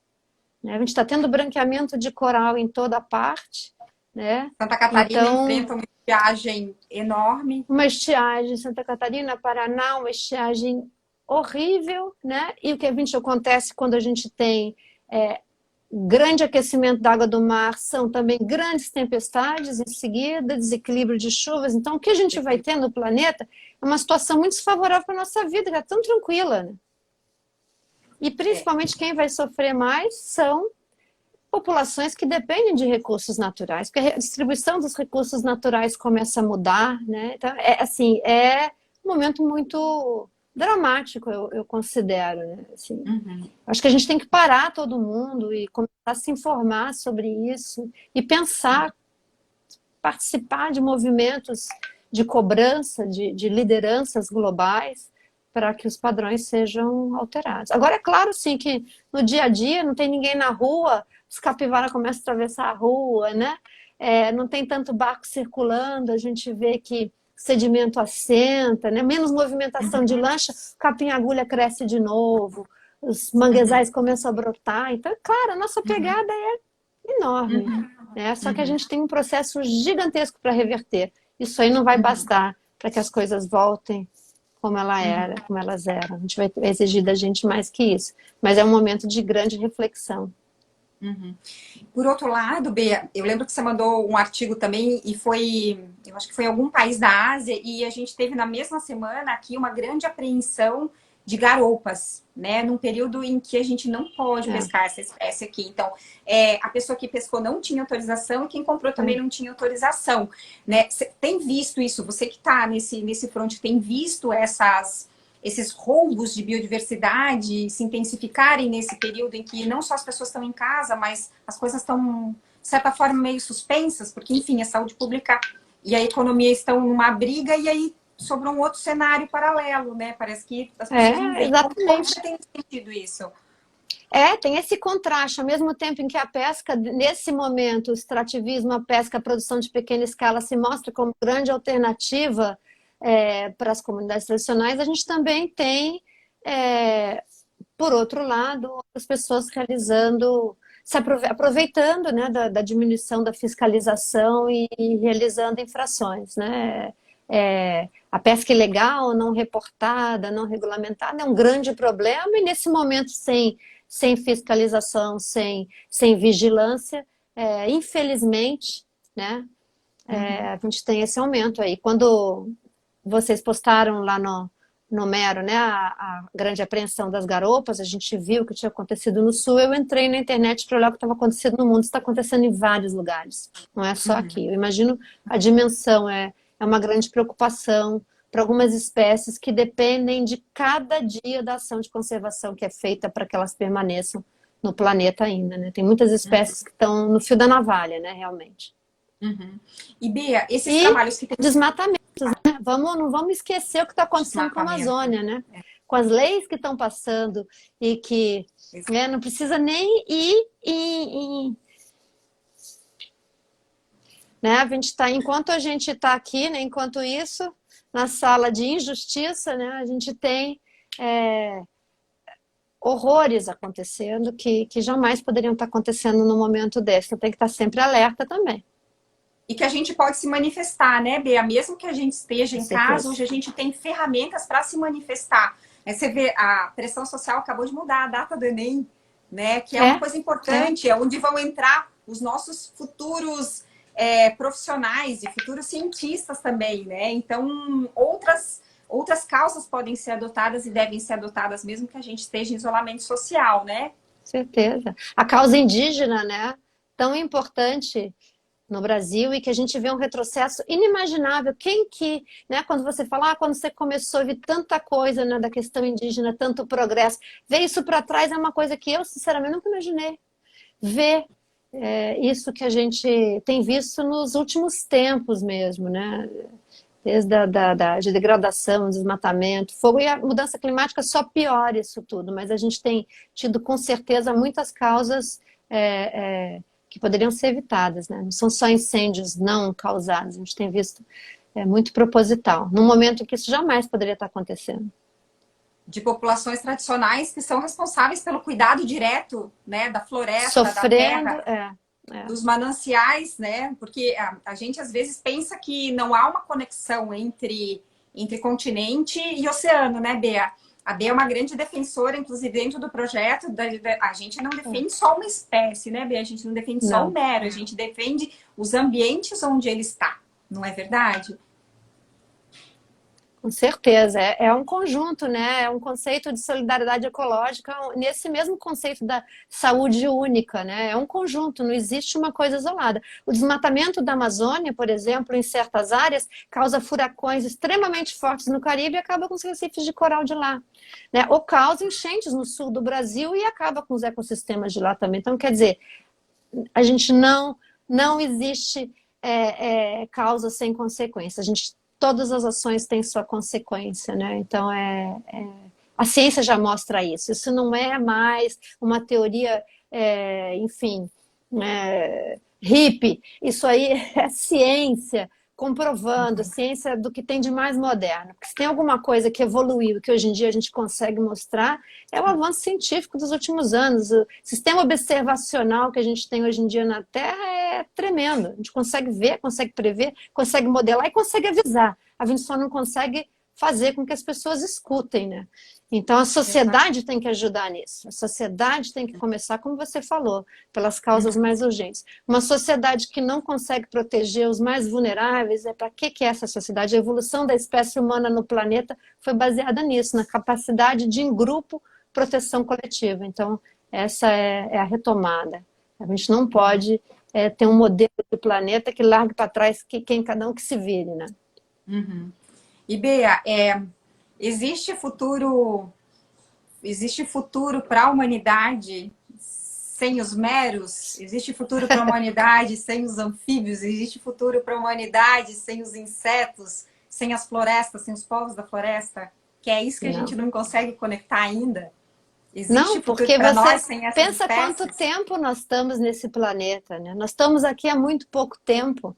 né? A gente está tendo branqueamento de coral em toda parte, né? Santa Catarina Então, enfrenta uma estiagem enorme. uma estiagem em Santa Catarina, Paraná, uma estiagem horrível, né? E o que acontece quando a gente tem grande aquecimento da água do mar, são também grandes tempestades em seguida, desequilíbrio de chuvas. Então, o que a gente vai ter no planeta é uma situação muito desfavorável para a nossa vida, que é tão tranquila, né? E principalmente quem vai sofrer mais são populações que dependem de recursos naturais, porque a distribuição dos recursos naturais começa a mudar, né? Então, é um momento muito dramático, eu considero, né? Assim, acho que a gente tem que parar todo mundo e começar a se informar sobre isso e pensar, participar de movimentos de cobrança, de lideranças globais, para que os padrões sejam alterados. Agora, é claro, sim, que no dia a dia não tem ninguém na rua, os capivaras começam a atravessar a rua, né? Não tem tanto barco circulando, a gente vê que sedimento assenta, né? Menos movimentação de lancha, capim-agulha cresce de novo, os manguezais começam a brotar. Então, claro, a nossa pegada é enorme, né? Só que a gente tem um processo gigantesco para reverter. Isso aí não vai bastar para que as coisas voltem como elas eram. A gente vai exigir da gente mais que isso. Mas é um momento de grande reflexão. Por outro lado, Bea, eu lembro que você mandou um artigo também e eu acho que foi em algum país da Ásia, e a gente teve na mesma semana aqui uma grande apreensão de garoupas, né? Num período em que a gente não pode pescar essa espécie aqui. Então, a pessoa que pescou não tinha autorização e quem comprou também não tinha autorização, né? Você tem visto isso? Você que está nesse front, tem visto esses roubos de biodiversidade se intensificarem nesse período em que não só as pessoas estão em casa, mas as coisas estão, de certa forma, meio suspensas, porque, enfim, a saúde pública e a economia estão numa briga e aí sobrou um outro cenário paralelo, né? Parece que as pessoas não veem. Como você tem sentido isso? Tem esse contraste, ao mesmo tempo em que a pesca, nesse momento, o extrativismo, a pesca, a produção de pequena escala se mostra como grande alternativa para as comunidades tradicionais, a gente também tem, por outro lado, as pessoas aproveitando, né, da diminuição da fiscalização e realizando infrações, né? A pesca ilegal, não reportada, não regulamentada, é um grande problema, e nesse momento sem fiscalização, sem vigilância, infelizmente, né, a gente tem esse aumento aí. Quando vocês postaram lá no Mero, né, a grande apreensão das garoupas, a gente viu o que tinha acontecido no Sul, eu entrei na internet para olhar o que estava acontecendo no mundo. Isso está acontecendo em vários lugares, não é só aqui. Eu imagino a dimensão, é uma grande preocupação para algumas espécies que dependem de cada dia da ação de conservação que é feita para que elas permaneçam no planeta ainda, né? Tem muitas espécies que estão no fio da navalha, né, realmente. E, Bea, esses trabalhos que tem... Desmatamentos, né? Não vamos esquecer o que está acontecendo com a Amazônia, né? Com as leis que estão passando e que não precisa nem ir né? Enquanto a gente está aqui, né? Enquanto isso, na sala de injustiça, né? A gente tem horrores acontecendo que jamais poderiam estar acontecendo no momento desse. Então tem que estar sempre alerta também. E que a gente pode se manifestar, né, Bea? Mesmo que a gente esteja Com em casa, certeza. hoje a gente tem ferramentas para se manifestar. Você vê, a pressão social acabou de mudar a data do Enem, né? Que é uma coisa importante, é onde vão entrar os nossos futuros profissionais e futuros cientistas também, né? Então, outras causas podem ser adotadas e devem ser adotadas, mesmo que a gente esteja em isolamento social, né? Certeza. A causa indígena, né? Tão importante no Brasil e que a gente vê um retrocesso inimaginável. Quem que, né? Quando você fala, quando você começou a ver tanta coisa, né, da questão indígena, tanto progresso, ver isso para trás é uma coisa que eu, sinceramente, nunca imaginei. Ver isso que a gente tem visto nos últimos tempos mesmo, né? Desde de degradação, desmatamento, fogo e a mudança climática só piora isso tudo, mas a gente tem tido com certeza muitas causas que poderiam ser evitadas, né? Não são só incêndios não causados, a gente tem visto muito proposital, num momento em que isso jamais poderia estar acontecendo. De populações tradicionais que são responsáveis pelo cuidado direto, né, da floresta, da Sofrendo, terra, dos mananciais, né? Porque a gente às vezes pensa que não há uma conexão entre continente e oceano, né, Bea? A Bea é uma grande defensora, inclusive dentro do projeto, a gente não defende só uma espécie, né, Bea? A gente não defende só o não. mero, a gente defende os ambientes onde ele está, não é verdade? Com certeza, é um conjunto, né? É um conceito de solidariedade ecológica nesse mesmo conceito da saúde única, né? É um conjunto, não existe uma coisa isolada. O desmatamento da Amazônia, por exemplo, em certas áreas, causa furacões extremamente fortes no Caribe e acaba com os recifes de coral de lá, né? Ou causa enchentes no sul do Brasil e acaba com os ecossistemas de lá também. Então, quer dizer, a gente não existe causa sem consequência. Todas as ações têm sua consequência, né? Então a ciência já mostra isso. Isso não é mais uma teoria, enfim, hippie. Isso aí é ciência comprovando, ciência do que tem de mais moderno. Porque se tem alguma coisa que evoluiu, que hoje em dia a gente consegue mostrar, é o avanço científico dos últimos anos. O sistema observacional que a gente tem hoje em dia na Terra é tremendo. A gente consegue ver, consegue prever, consegue modelar e consegue avisar. A gente só não consegue fazer com que as pessoas escutem, né? Então a sociedade tem que ajudar nisso. A sociedade tem que começar, como você falou, pelas causas mais urgentes. Uma sociedade que não consegue proteger os mais vulneráveis, para que é essa sociedade? A evolução da espécie humana no planeta foi baseada nisso, na capacidade de, em grupo, proteção coletiva. Então essa é a retomada. A gente não pode ter um modelo de planeta que largue para trás cada um que se vire, né? Uhum. E Bea, existe futuro para a humanidade sem os meros? Existe futuro para a humanidade sem os anfíbios? Existe futuro para a humanidade sem os insetos, sem as florestas, sem os povos da floresta? Que é isso que a gente não consegue conectar ainda? Existe Não, futuro porque para você nós sem essas pensa espécies? quanto tempo nós estamos nesse planeta, né? Nós estamos aqui há muito pouco tempo.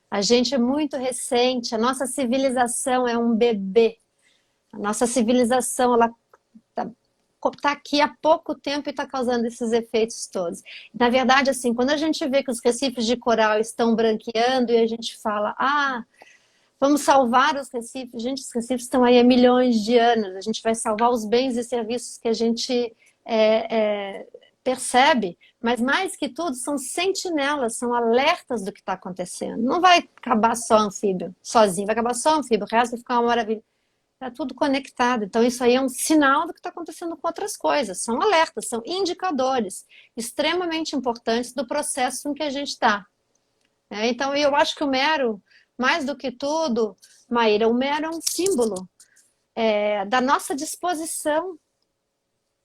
A gente é muito recente, a nossa civilização é um bebê. A nossa civilização, ela está aqui há pouco tempo e está causando esses efeitos todos. Na verdade, assim, quando a gente vê que os recifes de coral estão branqueando e a gente fala, vamos salvar os recifes. Gente, os recifes estão aí há milhões de anos. A gente vai salvar os bens e serviços que a gente percebe, mas mais que tudo são sentinelas, são alertas do que está acontecendo. Não vai acabar só anfíbio sozinho, vai acabar só anfíbio, o resto vai ficar uma maravilha. Está tudo conectado. Então isso aí é um sinal do que está acontecendo com outras coisas. São alertas, são indicadores extremamente importantes do processo em que a gente está. Então eu acho que o mero, mais do que tudo, Maíra, o mero é um símbolo da nossa disposição,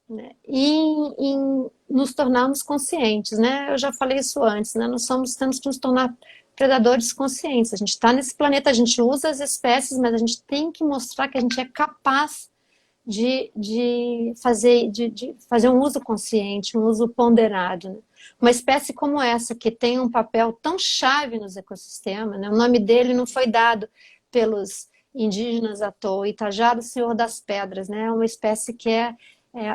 né, em nos tornarmos conscientes, né? Eu já falei isso antes, né? Temos que nos tornar predadores conscientes. A gente está nesse planeta, a gente usa as espécies, mas a gente tem que mostrar que a gente é capaz de fazer um uso consciente, um uso ponderado, né? Uma espécie como essa, que tem um papel tão chave nos ecossistemas, né? O nome dele não foi dado pelos indígenas à toa, Itajá do Senhor das Pedras, né? É uma espécie que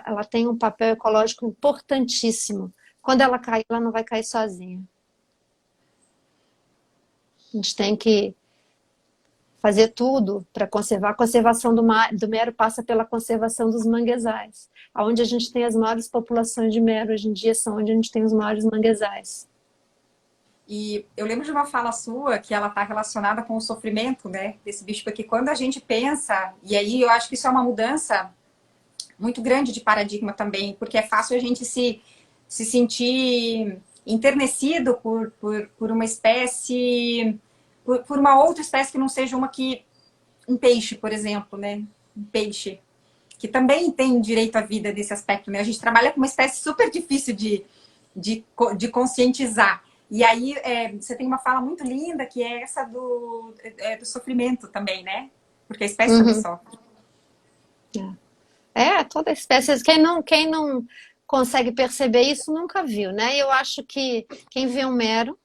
ela tem um papel ecológico importantíssimo. Quando ela cair, ela não vai cair sozinha. A gente tem que fazer tudo para conservar. A conservação do mero passa pela conservação dos manguezais. Onde a gente tem as maiores populações de mero hoje em dia são onde a gente tem os maiores manguezais. E eu lembro de uma fala sua que ela está relacionada com o sofrimento, né, desse bicho, porque quando a gente pensa, e aí eu acho que isso é uma mudança muito grande de paradigma também, porque é fácil a gente se sentir enternecido por uma espécie, por uma outra espécie que não seja um peixe, por exemplo, né? Um peixe, que também tem direito à vida nesse aspecto, né? A gente trabalha com uma espécie super difícil de conscientizar. E aí você tem uma fala muito linda, que é essa do sofrimento também, né? Porque a espécie também sofre. Toda espécie. Quem não consegue perceber isso nunca viu, né? E eu acho que quem vê um mero,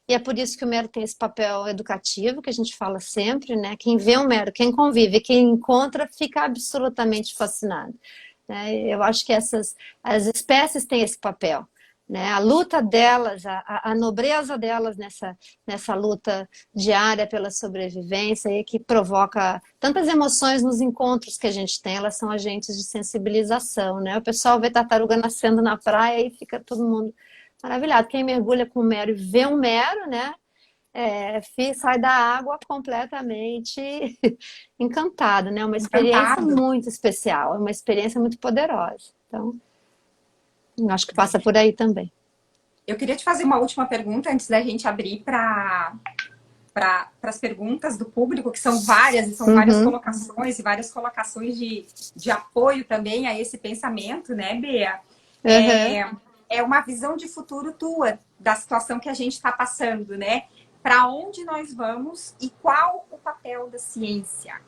e é por isso que o mero tem esse papel educativo, que a gente fala sempre, né? Quem vê um mero, quem convive, quem encontra, fica absolutamente fascinado, né? Eu acho que as espécies têm esse papel, né? A luta delas, a nobreza delas nessa luta diária pela sobrevivência e que provoca tantas emoções nos encontros que a gente tem, elas são agentes de sensibilização, né? O pessoal vê tartaruga nascendo na praia e fica todo mundo maravilhado. Quem mergulha com o mero e vê um mero, né? Sai da água completamente encantado, né? Uma experiência Encantado. muito especial, uma experiência muito poderosa. Então, acho que passa por aí também. Eu queria te fazer uma última pergunta antes da gente abrir para as perguntas do público, que são várias, e são várias colocações, e várias colocações de apoio também a esse pensamento, né, Bea? É uma visão de futuro tua, da situação que a gente está passando, né? Para onde nós vamos e qual o papel da ciência?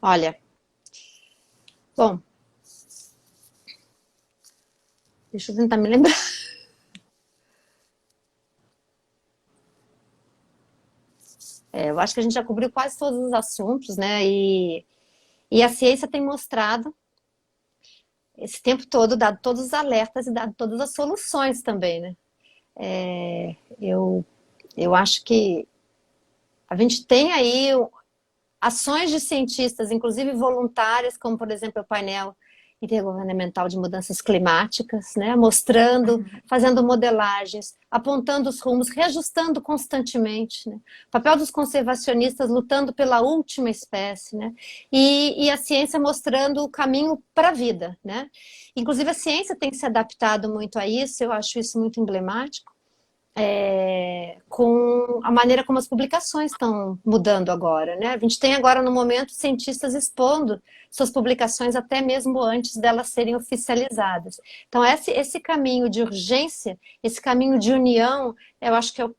Olha, bom, deixa eu tentar me lembrar. Eu acho que a gente já cobriu quase todos os assuntos, né? E a ciência tem mostrado esse tempo todo, dado todos os alertas e dado todas as soluções também, né? Eu acho que a gente tem aí ações de cientistas, inclusive voluntárias, como por exemplo o painel intergovernamental de mudanças climáticas, né, mostrando, fazendo modelagens, apontando os rumos, reajustando constantemente, né, o papel dos conservacionistas lutando pela última espécie, né, e a ciência mostrando o caminho para a vida, né. Inclusive a ciência tem se adaptado muito a isso, eu acho isso muito emblemático. Com a maneira como as publicações estão mudando agora, né? A gente tem agora no momento cientistas expondo suas publicações até mesmo antes delas serem oficializadas. Então esse caminho de urgência, esse caminho de união, eu acho que é o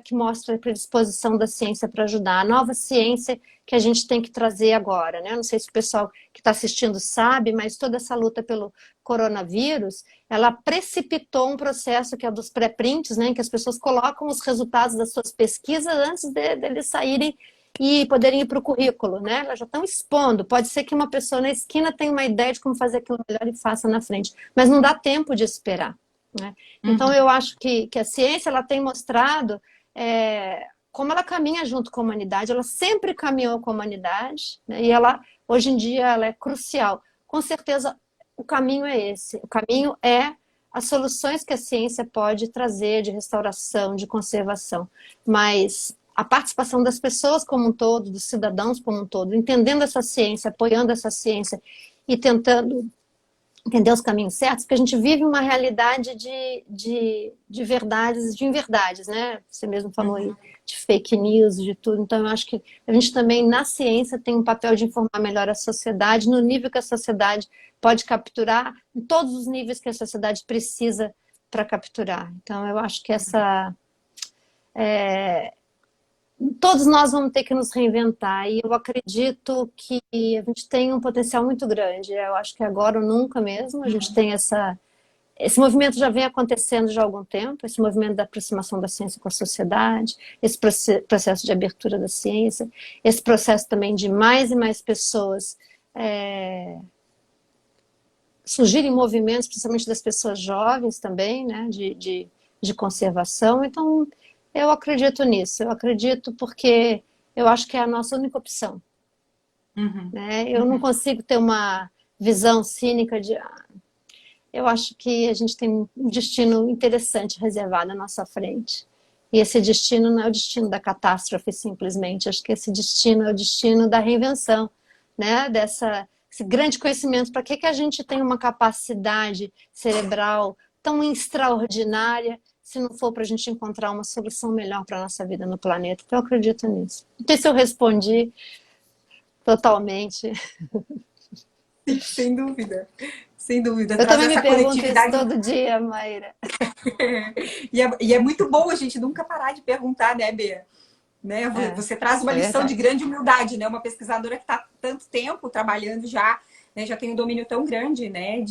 que mostra a predisposição da ciência para ajudar. A nova ciência que a gente tem que trazer agora, né? Não sei se o pessoal que está assistindo sabe, mas toda essa luta pelo coronavírus, ela precipitou um processo que é dos pré-prints, né, em que as pessoas colocam os resultados das suas pesquisas antes deles saírem e poderem ir para o currículo, né? Elas já estão expondo. Pode ser que uma pessoa na esquina tenha uma ideia de como fazer aquilo melhor e faça na frente, mas não dá tempo de esperar, né? Então eu acho que a ciência ela tem mostrado como ela caminha junto com a humanidade. Ela sempre caminhou com a humanidade, né? E ela hoje em dia ela é crucial. Com certeza o caminho é esse. O caminho é as soluções que a ciência pode trazer de restauração, de conservação. Mas a participação das pessoas como um todo, dos cidadãos como um todo, entendendo essa ciência, apoiando essa ciência e tentando entender os caminhos certos, porque a gente vive uma realidade de verdades, de inverdades, né? Você mesmo falou aí de fake news, de tudo. Então, eu acho que a gente também, na ciência, tem um papel de informar melhor a sociedade, no nível que a sociedade pode capturar, em todos os níveis que a sociedade precisa para capturar. Então, eu acho que todos nós vamos ter que nos reinventar, e eu acredito que a gente tem um potencial muito grande. Eu acho que agora ou nunca mesmo, a gente tem Esse movimento já vem acontecendo já há algum tempo, esse movimento da aproximação da ciência com a sociedade, esse processo de abertura da ciência, esse processo também de mais e mais pessoas surgirem movimentos, principalmente das pessoas jovens também, né, de conservação. Então, eu acredito nisso, eu acredito porque eu acho que é a nossa única opção. Né? Eu não consigo ter uma visão cínica de... Eu acho que a gente tem um destino interessante reservado à nossa frente. E esse destino não é o destino da catástrofe, simplesmente. Acho que esse destino é o destino da reinvenção, né? Esse grande conhecimento. Para que a gente tem uma capacidade cerebral tão extraordinária se não for para a gente encontrar uma solução melhor para a nossa vida no planeta? Então, eu acredito nisso. Não sei se eu respondi totalmente. Sem dúvida. Sem dúvida. Eu Traz também me essa pergunto conectividade. isso todo dia, Maíra. E é muito bom a gente nunca parar de perguntar, né, Bea? Né? Você traz uma lição de grande humildade, né? Uma pesquisadora que está tanto tempo trabalhando já, né? Já tem um domínio tão grande, né?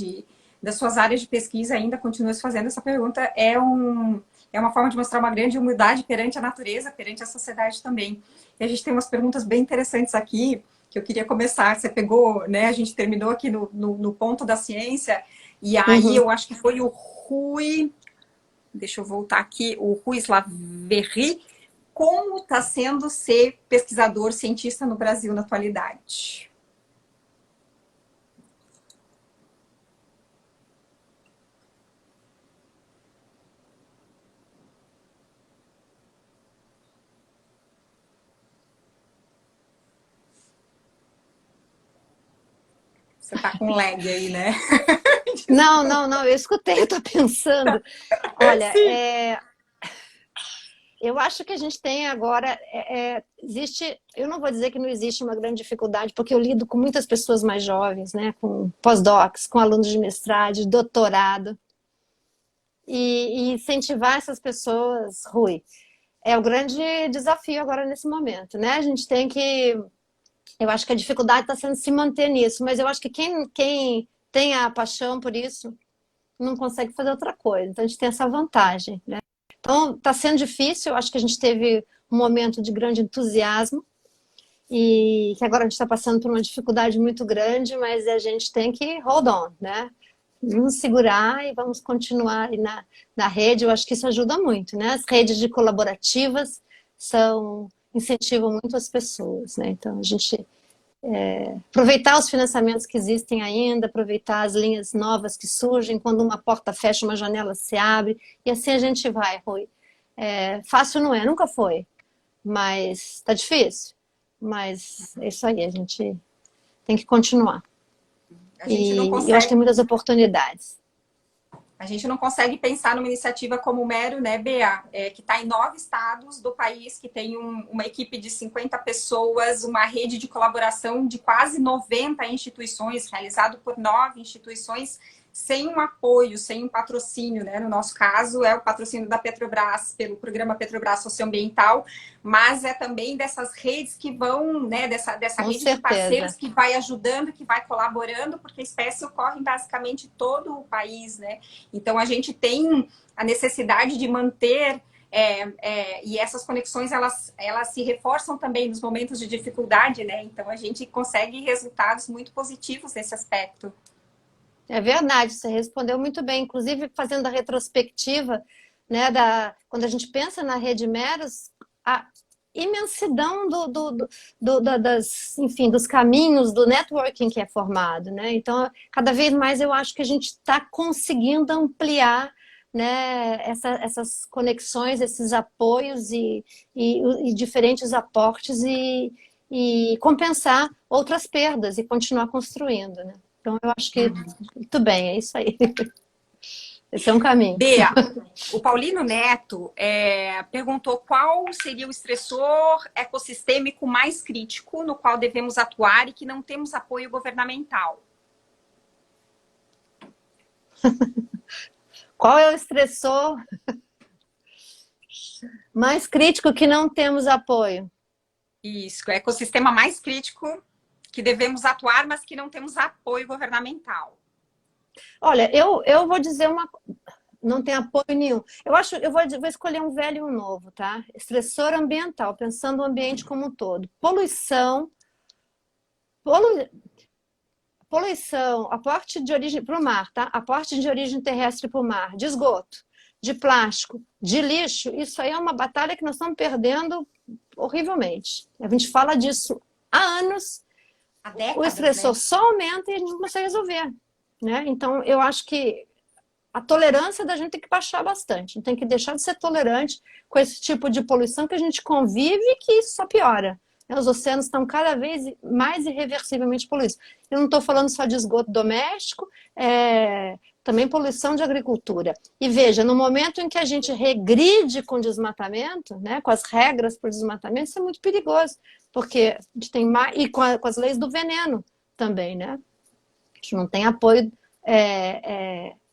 Das suas áreas de pesquisa, ainda continua se fazendo essa pergunta. É uma forma de mostrar uma grande humildade perante a natureza, perante a sociedade também. E a gente tem umas perguntas bem interessantes aqui, que eu queria começar. Você pegou, né? A gente terminou aqui no ponto da ciência, e aí eu acho que foi o Rui... Deixa eu voltar aqui, o Rui Slavery. Como está sendo ser pesquisador, cientista no Brasil na atualidade? Você está com lag aí, né? Não, eu escutei, eu tô pensando. Olha, eu acho que a gente tem agora, existe, eu não vou dizer que não existe uma grande dificuldade, porque eu lido com muitas pessoas mais jovens, né, com pós-docs, com alunos de mestrado, de doutorado, e incentivar essas pessoas, Rui, é o grande desafio agora nesse momento, né? A gente tem que, eu acho que a dificuldade está sendo se manter nisso, mas eu acho que quem tem a paixão por isso não consegue fazer outra coisa. Então a gente tem essa vantagem, né? Então está sendo difícil, eu acho que a gente teve um momento de grande entusiasmo e que agora a gente está passando por uma dificuldade muito grande, mas a gente tem que hold on, né? Vamos segurar e vamos continuar aí na rede. Eu acho que isso ajuda muito, né? As redes de colaborativas incentivam muito as pessoas, né? Então a gente aproveitar os financiamentos que existem ainda, aproveitar as linhas novas que surgem, quando uma porta fecha, uma janela se abre, e assim a gente vai, Rui. Fácil não é, nunca foi, mas tá difícil. Mas é isso aí, a gente tem que continuar. Eu acho que tem muitas oportunidades. A gente não consegue pensar numa iniciativa como o Mero, né, Bea? Que está em 9 estados do país, que tem uma equipe de 50 pessoas, uma rede de colaboração de quase 90 instituições, realizado por 9 instituições, sem um apoio, sem um patrocínio, né? No nosso caso, é o patrocínio da Petrobras, pelo programa Petrobras Socioambiental, mas é também dessas redes que vão, né? Dessa rede de parceiros que vai ajudando, que vai colaborando, porque a espécie ocorre em basicamente todo o país, né? Então, a gente tem a necessidade de manter... e essas conexões, elas se reforçam também nos momentos de dificuldade, né? Então, a gente consegue resultados muito positivos nesse aspecto. É verdade, você respondeu muito bem. Inclusive, fazendo a retrospectiva, né, quando a gente pensa na Rede Meros, a imensidão enfim, dos caminhos, do networking que é formado, né? Então, cada vez mais eu acho que a gente está conseguindo ampliar, né, essas conexões, esses apoios e diferentes aportes e compensar outras perdas e continuar construindo, né? Então, eu acho que muito bem, é isso aí. Esse é um caminho. Bea, o Paulino Neto perguntou qual seria o estressor ecossistêmico mais crítico no qual devemos atuar e que não temos apoio governamental. Qual é o estressor mais crítico que não temos apoio? Isso, o ecossistema mais crítico que devemos atuar, mas que não temos apoio governamental. Olha, eu vou dizer uma. Não tem apoio nenhum. Eu vou escolher um velho e um novo, tá? Estressor ambiental, pensando no ambiente como um todo. Polu, Poluição, aporte de origem para o mar, tá? Aporte de origem terrestre para o mar, de esgoto, de plástico, de lixo, isso aí é uma batalha que nós estamos perdendo horrivelmente. A gente fala disso há anos, Há o décadas, estressor né? só aumenta e a gente não consegue resolver, né? Então, eu acho que a tolerância da gente tem que baixar bastante. Não tem que deixar de ser tolerante com esse tipo de poluição que a gente convive e que isso só piora. Os oceanos estão cada vez mais irreversivelmente poluídos. Eu não estou falando só de esgoto doméstico, também poluição de agricultura. E veja, no momento em que a gente regride com o desmatamento, né, com as regras para o desmatamento, isso é muito perigoso, porque a gente tem mais, e com as leis do veneno também, né? A gente não tem apoio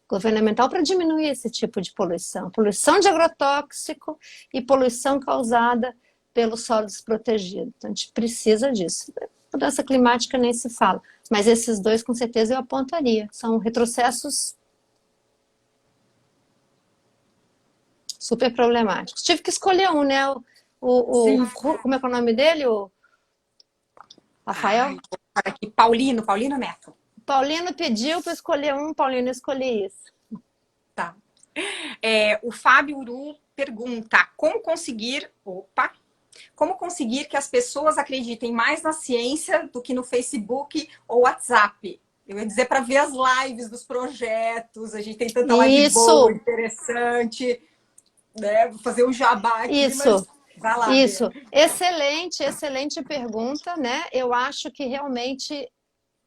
governamental para diminuir esse tipo de poluição. Poluição de agrotóxico e poluição causada pelo solo desprotegido. Então, a gente precisa disso. Mudança climática nem se fala. Mas esses dois, com certeza, eu apontaria. São retrocessos super problemáticos. Tive que escolher um, né? Sim. Como é que é o nome dele? O Rafael? Ai, aqui, Paulino Neto. Paulino pediu para escolher um, Paulino, eu escolhi isso. Tá. O Fábio Uru pergunta como conseguir que as pessoas acreditem mais na ciência do que no Facebook ou WhatsApp? Eu ia dizer para ver as lives dos projetos, a gente tem tanta live boa, Isso, interessante, né? Vou fazer um jabá aqui, mas isso. vai lá, Bia. Isso, excelente, excelente pergunta, né? Eu acho que realmente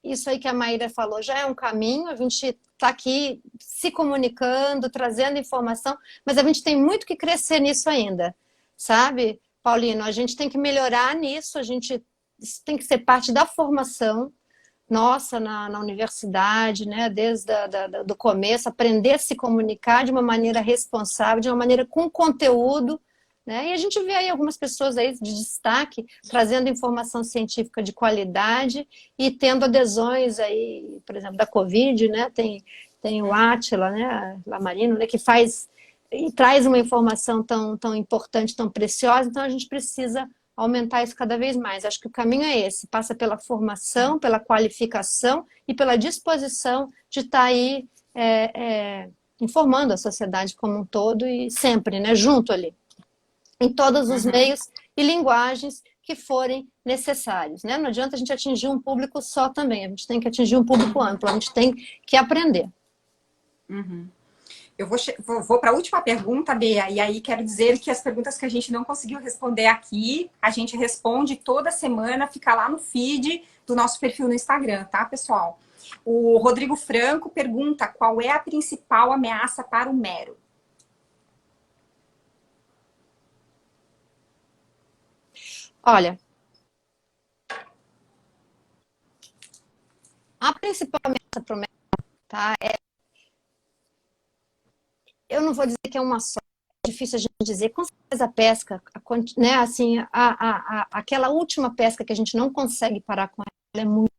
isso aí que a Maíra falou já é um caminho, a gente está aqui se comunicando, trazendo informação, mas a gente tem muito que crescer nisso ainda, sabe, Paulino? A gente tem que melhorar nisso, a gente isso tem que ser parte da formação nossa na universidade, né? Desde do começo, aprender a se comunicar de uma maneira responsável, de uma maneira com conteúdo, né? E a gente vê aí algumas pessoas aí de destaque trazendo informação científica de qualidade e tendo adesões aí, por exemplo, da Covid, né? Tem o Átila, né? Lamarino, né? Que faz e traz uma informação tão importante, tão preciosa. Então a gente precisa aumentar isso cada vez mais. Acho que o caminho é esse, passa pela formação, pela qualificação e pela disposição de estar aí informando a sociedade como um todo e sempre, né? Junto ali em todos os meios e linguagens que forem necessários, né? Não adianta a gente atingir um público só também, a gente tem que atingir um público amplo, a gente tem que aprender. Eu vou para a última pergunta, Bea, e aí quero dizer que as perguntas que a gente não conseguiu responder aqui, a gente responde toda semana, fica lá no feed do nosso perfil no Instagram, tá, pessoal? O Rodrigo Franco pergunta qual é a principal ameaça para o mero? Olha, a principal ameaça para o mercado, tá? Eu não vou dizer que é uma só, é difícil a gente dizer, com certeza a pesca, né, assim, aquela última pesca que a gente não consegue parar com ela é muito.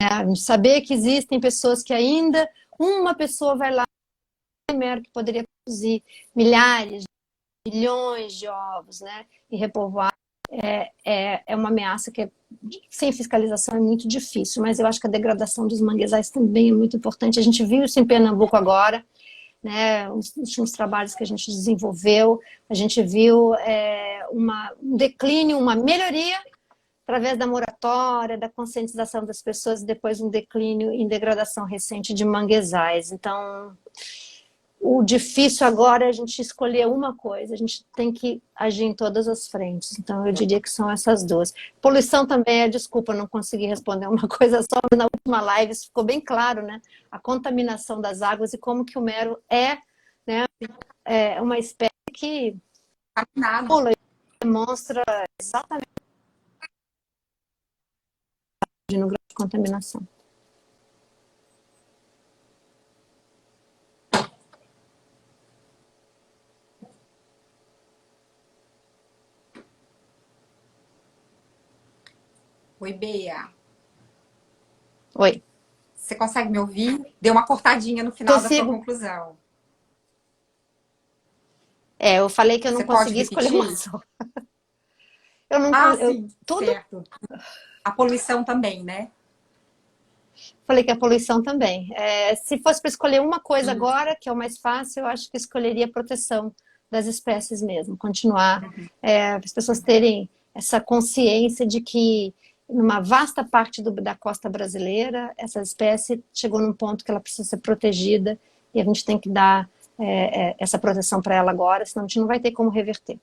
Né? Saber que existem pessoas que ainda, uma pessoa vai lá que poderia produzir milhares, milhões de ovos, né, e repovoar. É uma ameaça que sem fiscalização é muito difícil, mas eu acho que a degradação dos manguezais também é muito importante. A gente viu isso em Pernambuco agora, né, os últimos trabalhos que a gente desenvolveu, a gente viu um declínio, uma melhoria através da moratória, da conscientização das pessoas e depois um declínio em degradação recente de manguezais. Então, o difícil agora é a gente escolher uma coisa, a gente tem que agir em todas as frentes. Então, eu diria que são essas duas. Poluição também desculpa, não consegui responder uma coisa só, mas na última live isso ficou bem claro, né? A contaminação das águas e como que o mero né, uma espécie que Nada. demonstra exatamente no grau de contaminação. Oi, Bea. Oi. Você consegue me ouvir? Deu uma cortadinha no final da sua Consigo. conclusão. Eu falei que eu não Você pode consegui escolher uma repetir? só. Eu não, Ah, eu, sim, tudo certo. A poluição também, né? falei que a poluição também. Se fosse para escolher uma coisa Sim. agora, que é o mais fácil, eu acho que escolheria a proteção das espécies mesmo. Continuar, as pessoas terem essa consciência de que numa vasta parte da costa brasileira, essa espécie chegou num ponto que ela precisa ser protegida e a gente tem que dar essa proteção para ela agora, senão a gente não vai ter como reverter.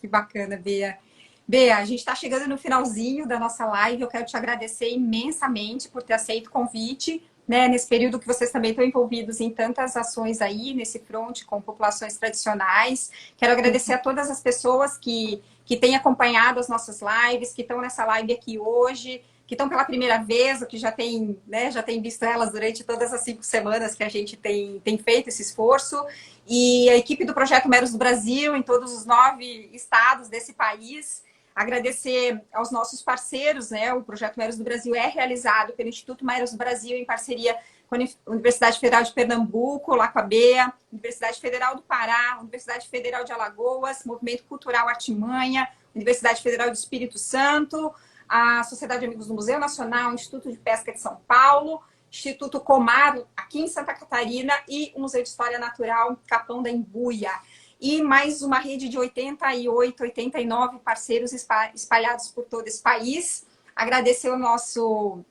Que bacana, Bea. Bea, a gente está chegando no finalzinho da nossa live. Eu quero te agradecer imensamente por ter aceito o convite, né? Nesse período que vocês também estão envolvidos em tantas ações aí, nesse front com populações tradicionais. Quero agradecer a todas as pessoas que têm acompanhado as nossas lives, que estão nessa live aqui hoje, que estão pela primeira vez, ou que já têm, né, já têm visto elas durante todas as 5 semanas que a gente tem feito esse esforço. E a equipe do Projeto Meros do Brasil, em todos os 9 estados desse país. Agradecer aos nossos parceiros, né? O Projeto Meros do Brasil é realizado pelo Instituto Meros do Brasil em parceria com a Universidade Federal de Pernambuco, lá com a BEA, Universidade Federal do Pará, Universidade Federal de Alagoas, Movimento Cultural Artimanha, Universidade Federal do Espírito Santo, a Sociedade de Amigos do Museu Nacional, Instituto de Pesca de São Paulo, Instituto Comar, aqui em Santa Catarina, e o Museu de História Natural Capão da Embuia. E mais uma rede de 88, 89 parceiros espalhados por todo esse país. Agradecer o nosso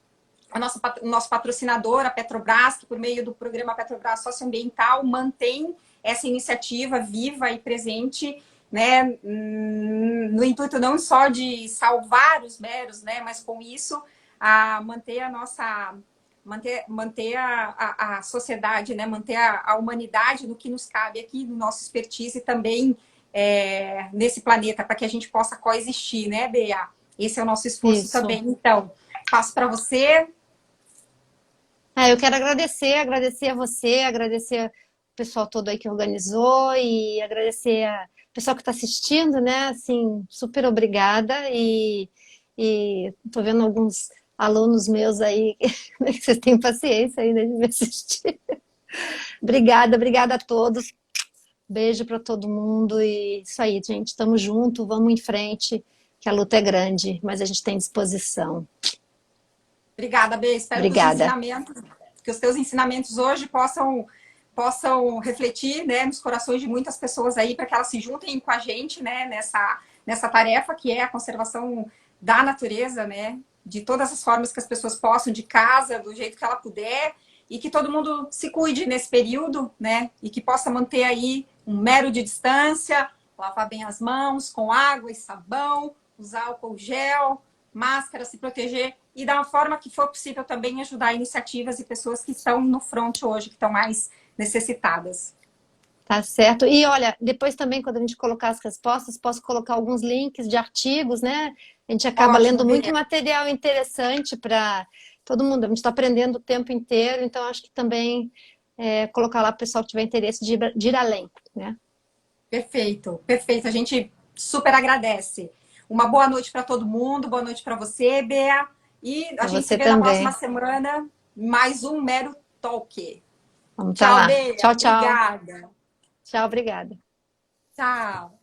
patrocinador, a Petrobras, que por meio do programa Petrobras Socioambiental mantém essa iniciativa viva e presente, né, no intuito não só de salvar os meros, né, mas com isso a manter a nossa manter a sociedade, né, manter a humanidade no que nos cabe aqui, no nosso expertise também nesse planeta, para que a gente possa coexistir, né, Bea? Esse é o nosso esforço Isso. também. Então, passo para você. Eu quero agradecer a você, agradecer o pessoal todo aí que organizou e agradecer o pessoal que está assistindo, né? Assim, super obrigada e tô vendo alguns alunos meus aí que vocês têm paciência ainda de me assistir. Obrigada a todos. Beijo para todo mundo e isso aí, gente. Estamos juntos, vamos em frente, que a luta é grande, mas a gente tem disposição. Obrigada, Bê. Espero Obrigada. que os teus ensinamentos hoje possam refletir, né, nos corações de muitas pessoas aí, para que elas se juntem com a gente, né, nessa tarefa que é a conservação da natureza, né, de todas as formas que as pessoas possam, de casa, do jeito que ela puder, e que todo mundo se cuide nesse período, né, e que possa manter aí um mero de distância, lavar bem as mãos com água e sabão, usar álcool gel, máscara, se proteger e da forma que for possível também ajudar iniciativas e pessoas que estão no front hoje, que estão mais necessitadas. Tá certo. E olha, depois também, quando a gente colocar as respostas, posso colocar alguns links de artigos, né? A gente acaba Ótimo, lendo muito Bê. material interessante para todo mundo. A gente está aprendendo o tempo inteiro, então acho que também colocar lá para o pessoal que tiver interesse de ir além, né? Perfeito, perfeito. A gente super agradece. Uma boa noite para todo mundo, boa noite para você, Bea. E a Para gente se você vê na próxima também. semana, mais um Mero Talk. Vamos estar Tchau, lá. Bea. Tchau, tchau. Obrigada. Tchau, obrigada. Tchau.